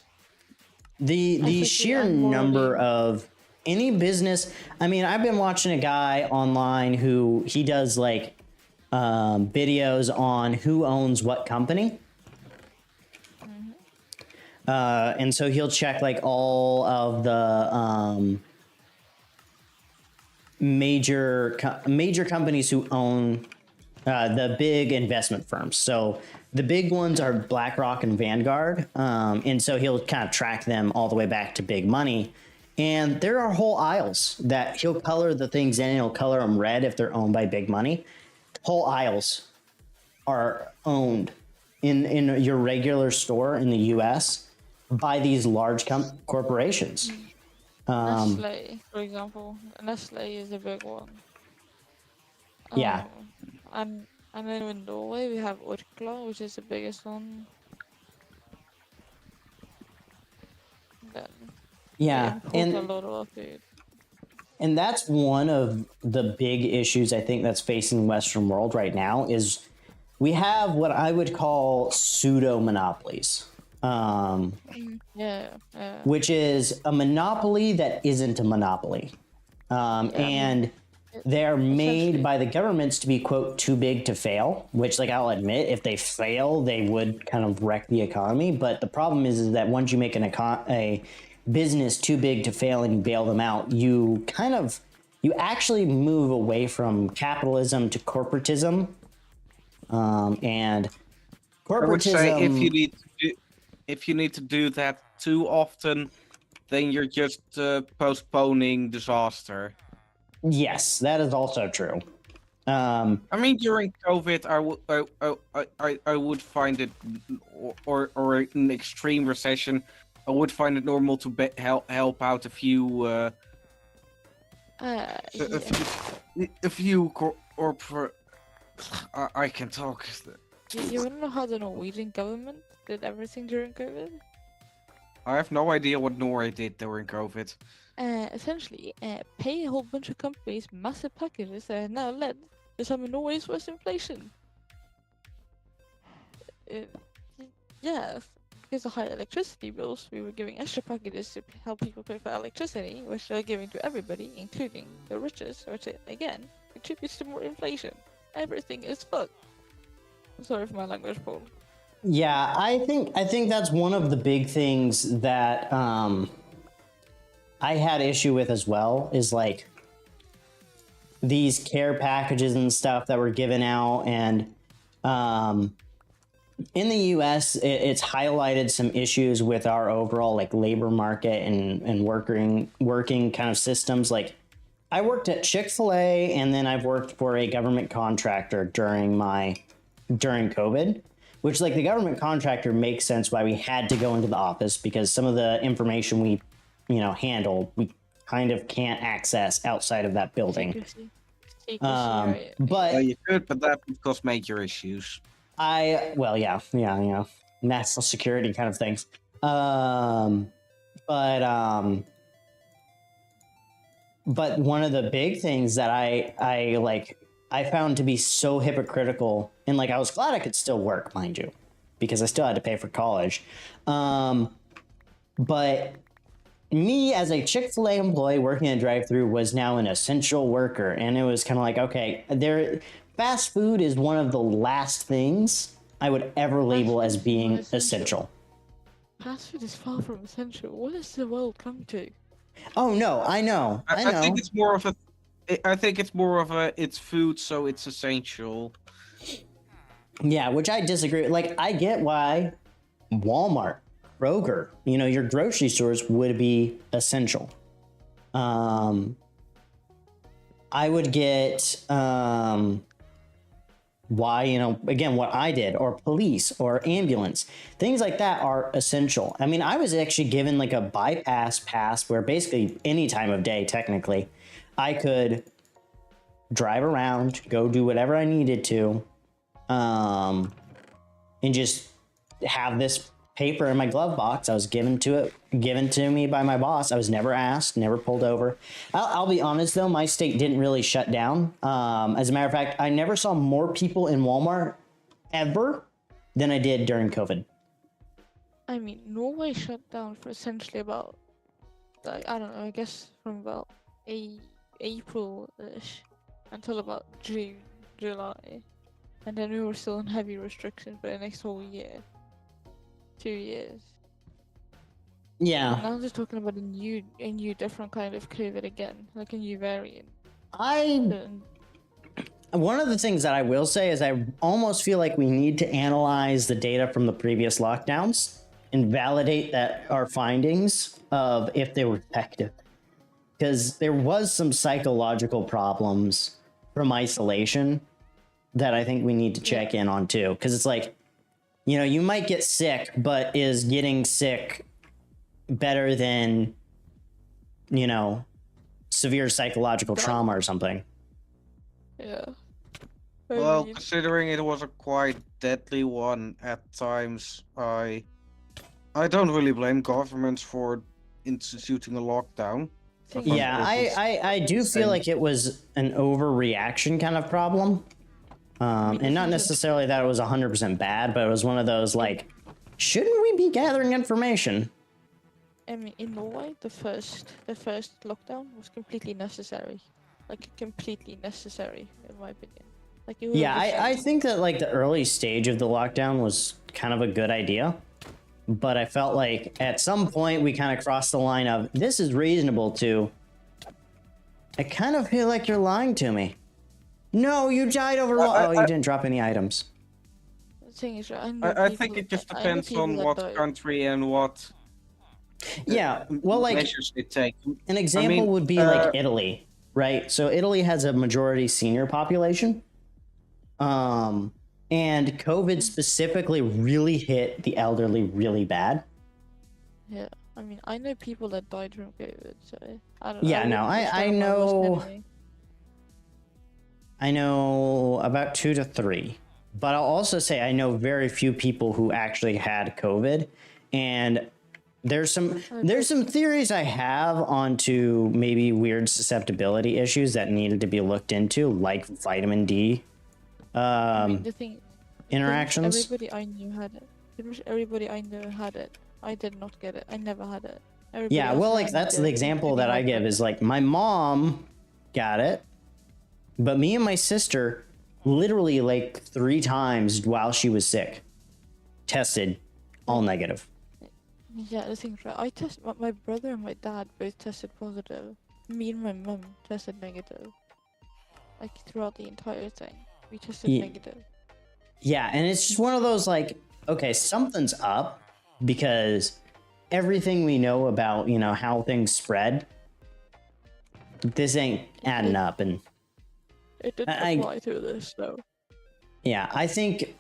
The sheer number of any business. I've been watching a guy online who he does like videos on who owns what company. And so he'll check like all of the major companies who own the big investment firms. So the big ones are BlackRock and Vanguard. And so he'll kind of track them all the way back to big money. And there are whole aisles that he'll color the things in. He'll color them red if they're owned by big money. Whole aisles are owned in your regular store in the U.S. by these large corporations. Nestle, for example. Nestle is a big one. Yeah. And then in Norway we have Orkla, which is the biggest one. Then yeah, and a lot of our food. And that's one of the big issues I think that's facing the Western world right now is we have what I would call pseudo monopolies. Which is a monopoly that isn't a monopoly. And they're made by the governments to be, quote, too big to fail, which, like, I'll admit, if they fail, they would kind of wreck the economy. But the problem is that once you make a business too big to fail and you bail them out, you actually move away from capitalism to corporatism. And corporatism... I would say if you need to do that too often, then you're just postponing disaster. Yes, that is also true. During COVID, I would find it, or an extreme recession, I would find it normal to help out a few I can talk. You wanna know how the Norwegian government did everything during COVID? I have no idea what Norway did during COVID. Essentially, pay a whole bunch of companies massive packages that have now led to some of Norway's worst inflation. Yeah, because of high electricity bills, we were giving extra packages to help people pay for electricity, which they're giving to everybody, including the richest, which again contributes to more inflation. Everything is fucked. I'm sorry for my language, Paul. Yeah, I think that's one of the big things that I had issue with as well, is like these care packages and stuff that were given out, and in the US it's highlighted some issues with our overall like labor market and working kind of systems. Like I worked at Chick-fil-A, and then I've worked for a government contractor during COVID, which like the government contractor makes sense why we had to go into the office, because some of the information we handle, we kind of can't access outside of that building. Secrecy, But Well, you could, but that would cause major issues. yeah, national security kind of things. But one of the big things that I found to be so hypocritical, and like I was glad I could still work, mind you, because I still had to pay for college. But me as a Chick-fil-A employee working in a drive-thru was now an essential worker, and it was kind of like, okay, fast food is one of the last things I would ever label as being essential. Fast food is far from essential. What has the world come to? Oh no, I know. I think it's more of a. It's food, so it's essential. Yeah, which I disagree. Like, I get why Walmart, Kroger, your grocery stores would be essential. I would get why, again, what I did, or police or ambulance, things like that are essential. I mean, I was actually given like a bypass pass where basically any time of day, technically, I could drive around, go do whatever I needed to, and just have this paper in my glove box. I was given to me by my boss. I was never asked, never pulled over. I'll be honest though, my state didn't really shut down. As a matter of fact, I never saw more people in Walmart ever than I did during COVID. I mean, Norway shut down for essentially about, like, I don't know, I guess from about April-ish until about June, July. And then we were still in heavy restrictions for the next whole year. 2 years. Yeah. Now they're talking about a new different kind of COVID again, like a new variant. One of the things that I will say is I almost feel like we need to analyze the data from the previous lockdowns and validate that our findings of if they were effective. Because there was some psychological problems from isolation that I think we need to check in on too. Because it's like, you might get sick, but is getting sick better than, severe psychological trauma or something? Yeah. Well, considering it was a quite deadly one at times, I don't really blame governments for instituting a lockdown. Yeah, I do feel like it was an overreaction kind of problem. And not necessarily that it was 100% bad, but it was one of those like, shouldn't we be gathering information? I mean, in Norway, the first lockdown was completely necessary. Like, completely necessary, in my opinion. Like, it Yeah, I think that like the early stage of the lockdown was kind of a good idea. But I felt like at some point we kind of crossed the line of, this is reasonable to, I kind of feel like you're lying to me. No, you died over. You didn't drop any items. The thing is, I think it just depends on what country and what. Yeah, well, like measures they take. An example would be like Italy, right? So Italy has a majority senior population, and COVID specifically really hit the elderly really bad. Yeah, I mean, I know people that died from COVID, so I don't know. Yeah, no, I know. I know about 2 to 3 but I'll also say I know very few people who actually had COVID, and there's some theories I have onto maybe weird susceptibility issues that needed to be looked into, like vitamin D The thing, interactions. everybody I knew had it. Pretty much everybody I know had it. I did not get it. I never had it. Everybody Yeah, else well, like around that's did, the example that I including my give is like my mom got it, but me and my sister literally like 3 times while she was sick tested all negative. Yeah, the thing, right? My brother and my dad both tested positive. Me and my mum tested negative. Like throughout the entire thing, we tested negative. Yeah, and it's just one of those like, okay, something's up because everything we know about, you know, how things spread, this ain't adding up. And It didn't apply to this, though. yeah, I think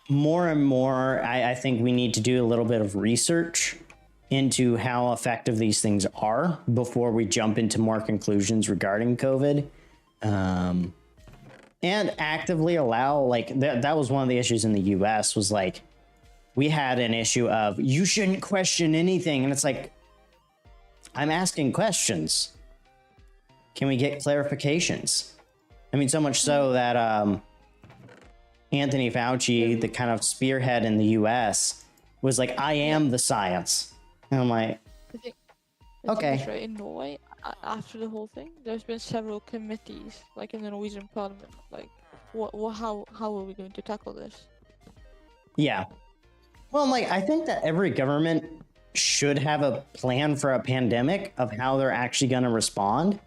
more and more, I think we need to do a little bit of research into how effective these things are before we jump into more conclusions regarding COVID. And actively allow, like, that was one of the issues in the US was like, we had an issue of you shouldn't question anything. And it's like, I'm asking questions. Can we get clarifications? I mean, so much so that Anthony Fauci, the kind of spearhead in the US, was like, I am the science. And I'm like, okay. Right, in Norway, after the whole thing, there's been several committees, like in the Norwegian parliament, like, how are we going to tackle this? Yeah. Well, like, I think that every government should have a plan for a pandemic of how they're actually going to respond.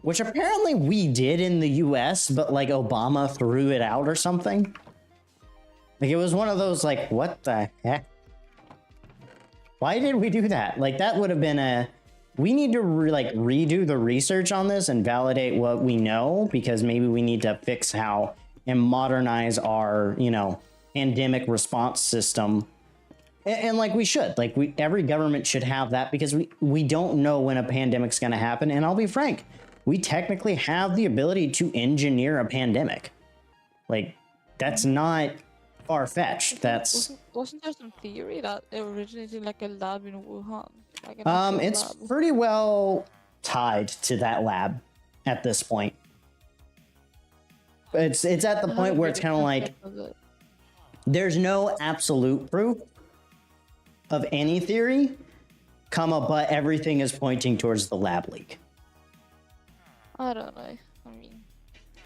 Which apparently we did in the US, but like Obama threw it out or something. Like it was one of those like, what the heck? Why did we do that? Like that would have been we need to redo the research on this and validate what we know, because maybe we need to fix how and modernize our, you know, pandemic response system. And like we should, like every government should have that, because we don't know when a pandemic's going to happen. And I'll be frank, we technically have the ability to engineer a pandemic. Like that's not far-fetched. That's wasn't there some theory that it originated in like a lab in Wuhan? Like it's lab? pretty well tied to that lab at this point. It's at the point where it's kind of like there's no absolute proof of any theory, but everything is pointing towards the lab leak. I don't know. I mean,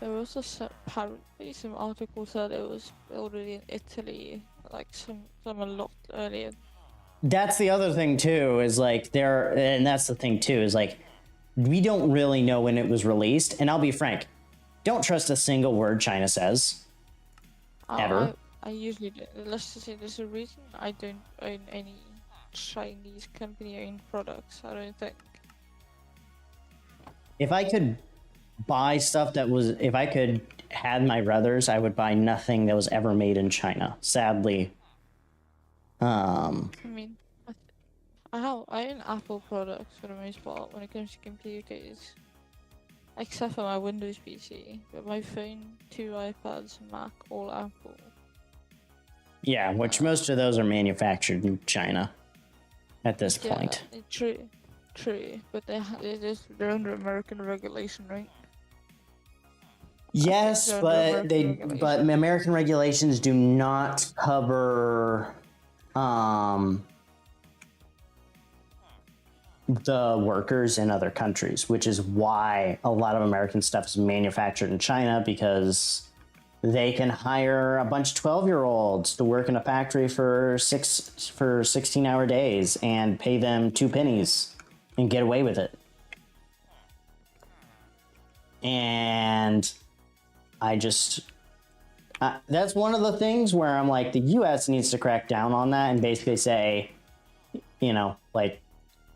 there was apparently some articles said it was already in Italy, like some a lot earlier. That's the other thing too, is like and that's the thing too, is like we don't really know when it was released. And I'll be frank, don't trust a single word China says. Ever. I usually do. Let's just say there's a reason I don't own any Chinese company-owned products. I don't think. If I could buy stuff if I could had my druthers, I would buy nothing that was ever made in China. Sadly. I mean, I own Apple products for the most part when it comes to computers. Except for my Windows PC. But my phone, 2 iPads, Mac, all Apple. Yeah, which most of those are manufactured in China at this point. True, but they're under American regulation, right? Yes, but American regulations do not cover the workers in other countries, which is why a lot of American stuff is manufactured in China, because they can hire a bunch of 12-year-olds to work in a factory for 16-hour days and pay them 2 pennies and get away with it. And I just that's one of the things where I'm like, the US needs to crack down on that and basically say, you know, like,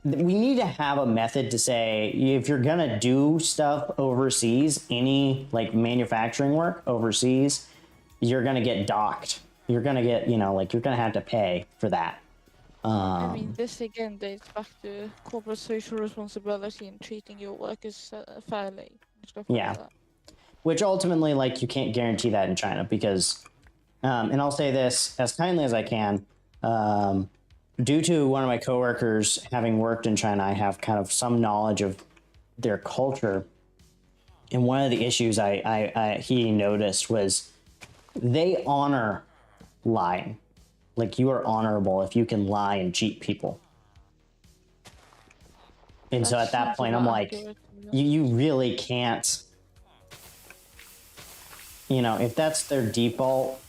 we need to have a method to say, if you're going to do stuff overseas, any like manufacturing work overseas, you're going to get docked. You're going to get, you know, like you're going to have to pay for that. I mean, this again dates back to corporate social responsibility and treating your workers fairly and stuff like that. which ultimately, like, you can't guarantee that in China because, and I'll say this as kindly as I can, due to one of my coworkers having worked in China, I have kind of some knowledge of their culture. And one of the issues he noticed was they honor lying. Like, you are honorable if you can lie and cheat people. And so at that point, I'm like, you really can't, you know, if that's their default,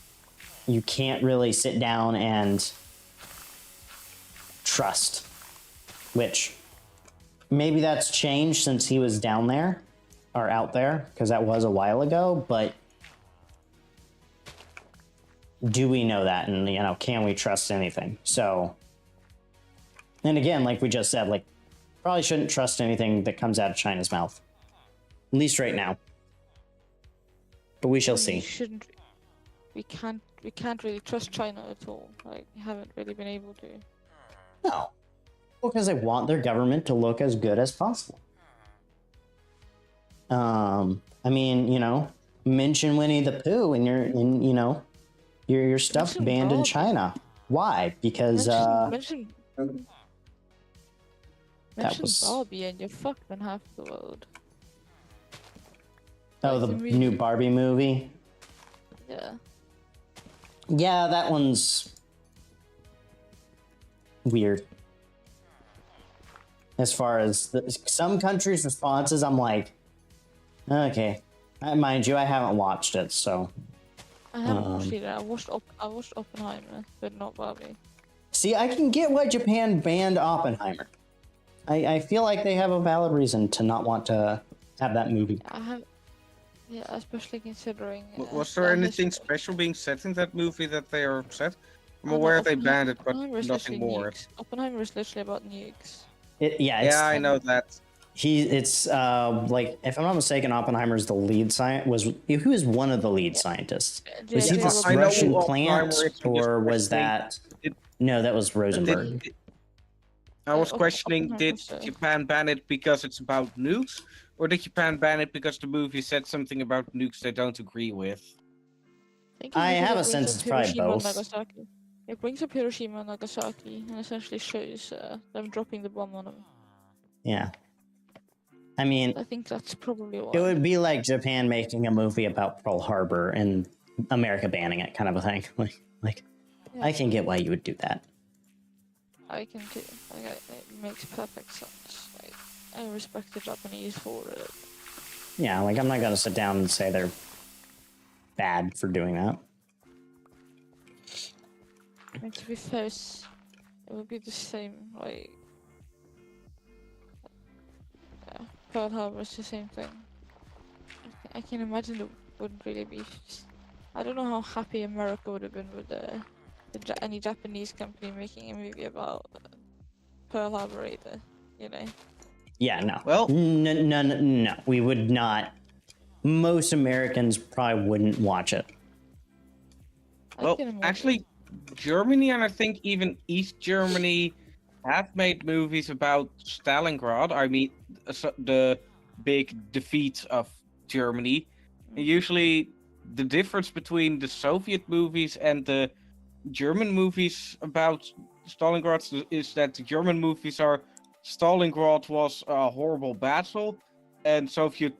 you can't really sit down and trust, which maybe that's changed since he was down there or out there, because that was a while ago, but do we know that? And, you know, can we trust anything? So, and again, like we just said, like, probably shouldn't trust anything that comes out of China's mouth, at least right now. But we shall see. We can't really trust China at all. Like, we haven't really been able to. No, because they want their government to look as good as possible. I mean, you know, mention Winnie the Pooh and your stuff Mention banned in Bob. China. Why? Because mention was- Barbie and you're fucked in half the world. oh, the new Barbie movie. Yeah. Yeah, that one's weird. As far as some countries' responses, I'm like, okay. Mind you, I haven't watched it, so. I haven't watched it. I watched Oppenheimer, but not Barbie. See, I can get why Japan banned Oppenheimer. I feel like they have a valid reason to not want to have that movie. Yeah, especially considering. Was there anything special being said in that movie that they are upset? I'm aware they banned it, but nothing more. Oppenheimer is literally about nukes. I know that. It's like, if I'm not mistaken, Oppenheimer's the lead he was one of the lead scientists. Was he the Russian plant, or was that? No, that was Rosenberg. I was questioning, did Japan ban it because it's about nukes, or did Japan ban it because the movie said something about nukes they don't agree with? I have a sense it's probably both. It brings up Hiroshima and Nagasaki and essentially shows them dropping the bomb on them. Yeah. I mean, I think that's probably why. It would be like Japan making a movie about Pearl Harbor and America banning it, kind of a thing. Like, yeah. I can get why you would do that. I can too. Like, it makes perfect sense. Like, I respect the Japanese for it. Yeah, like, I'm not gonna sit down and say they're bad for doing that. And to be fair, it would be the same, like... Yeah, Pearl Harbor is the same thing. I can imagine it wouldn't really be... I don't know how happy America would have been with any Japanese company making a movie about Pearl Harbor either, you know? Yeah, no. Well... No. We would not. Most Americans probably wouldn't watch it. Well, actually, Germany and I think even East Germany have made movies about Stalingrad. I mean, the big defeat of Germany. And usually, the difference between the Soviet movies and the German movies about Stalingrad is that the German movies are Stalingrad was a horrible battle, and Soviet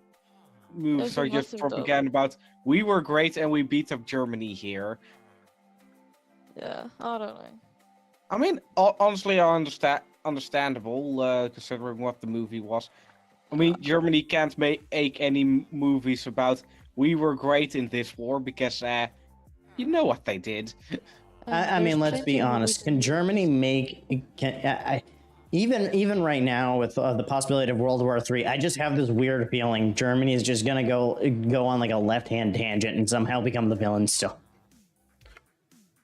movies are just propaganda about we were great and we beat up Germany here. Yeah, I don't know. I mean, honestly, understandable, considering what the movie was. I mean, Germany can't make any movies about we were great in this war because, you know what they did. I mean, let's be honest. Can Germany make? Even right now with the possibility of World War III, I just have this weird feeling Germany is just gonna go on like a left-hand tangent and somehow become the villain still.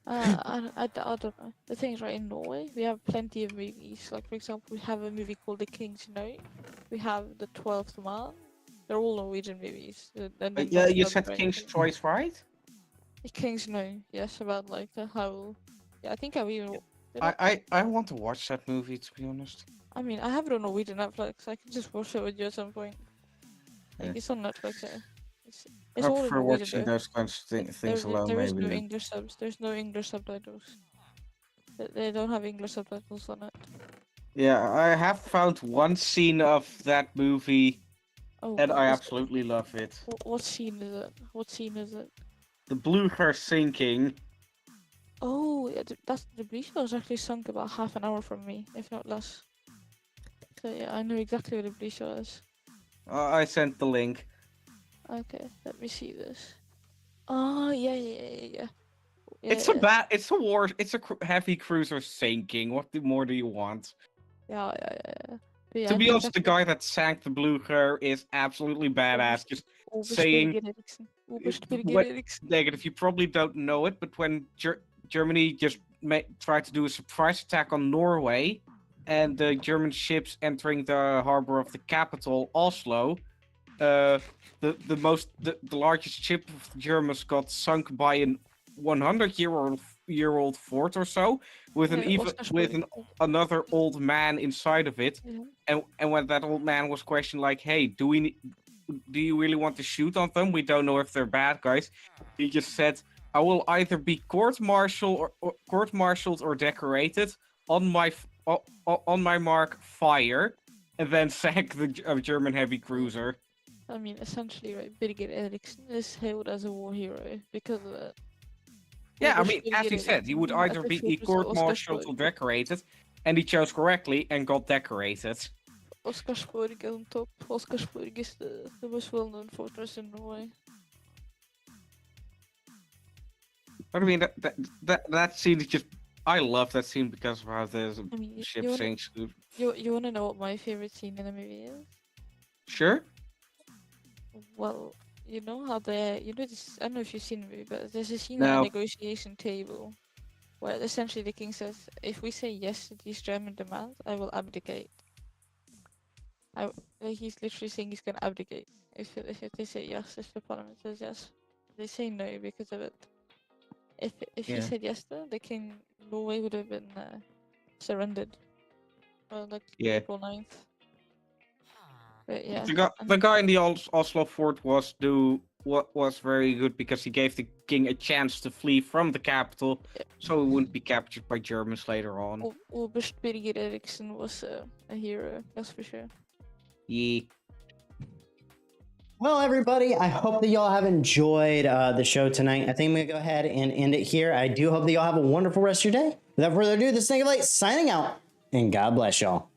I don't know. The thing is, right, in Norway, we have plenty of movies. Like, for example, we have a movie called The King's Note. We have The 12th Man. They're all Norwegian movies. Yeah, you said King's Choice, right? The King's Note, yes, about like how... Yeah, I think I've even... I want to watch that movie, to be honest. I mean, I have it on Norwegian Netflix. I can just watch it with you at some point. Like, Yeah. it's on Netflix, yeah. It's I all in prefer Norwegian. watching There. those kinds of things alone, There is no maybe. English subs. There's no English subtitles. They don't have English subtitles on it. Yeah, I have found one scene of that movie, Oh, and I what's- absolutely love it. what scene is it? What scene is it? The Blücher sinking. Oh, yeah, that's the Bleacher was actually sunk about half an hour from me, if not less. So yeah, I know exactly where the Bleacher is. I sent the link. Okay, let me see this. Oh, yeah. It's a bad. It's a war. It's a heavy cruiser sinking. What more do you want? Yeah. But yeah, To I be know honest, the guy that sank the Blücher is absolutely badass. Just saying negative. You probably don't know it, but when Germany just tried to do a surprise attack on Norway, and the German ships entering the harbor of the capital, Oslo, the largest ship of the Germans got sunk by an 100-year-old fort or so, with another old man inside of it. Yeah. And when that old man was questioned, like, "Hey, do you really want to shoot on them? We don't know if they're bad guys." He just said, "I will either be court-martialed or decorated. On my mark, fire," and then sank the German heavy cruiser. I mean, essentially, right, Birgit Eriksen is hailed as a war hero because of it. Yeah, I mean, as he said, he would either be court-martialed or decorated, and he chose correctly and got decorated. Oscarsborg on top. Oscarsborg is the most well-known fortress in Norway. But I mean, that scene is just... I love that scene because of how the ship sinks. You wanna know what my favorite scene in the movie is? Sure. Well, you know how this, I don't know if you've seen the movie, but there's a scene No. at a negotiation table where essentially the king says, if we say yes to these German demands, I will abdicate. He's literally saying he's gonna abdicate if they say yes, if the parliament says yes. They say no because of it. If he said yes though, the king, Norway would have been surrendered. April 9th. But yeah. The guy in the Oslo fort was very good because he gave the king a chance to flee from the capital, so he wouldn't be captured by Germans later on. Oberst Birgit Eriksen was a hero, that's for sure. Yeah. Well, everybody, I hope that y'all have enjoyed the show tonight. I think I'm going to go ahead and end it here. I do hope that y'all have a wonderful rest of your day. Without further ado, this is Light signing out, and God bless y'all.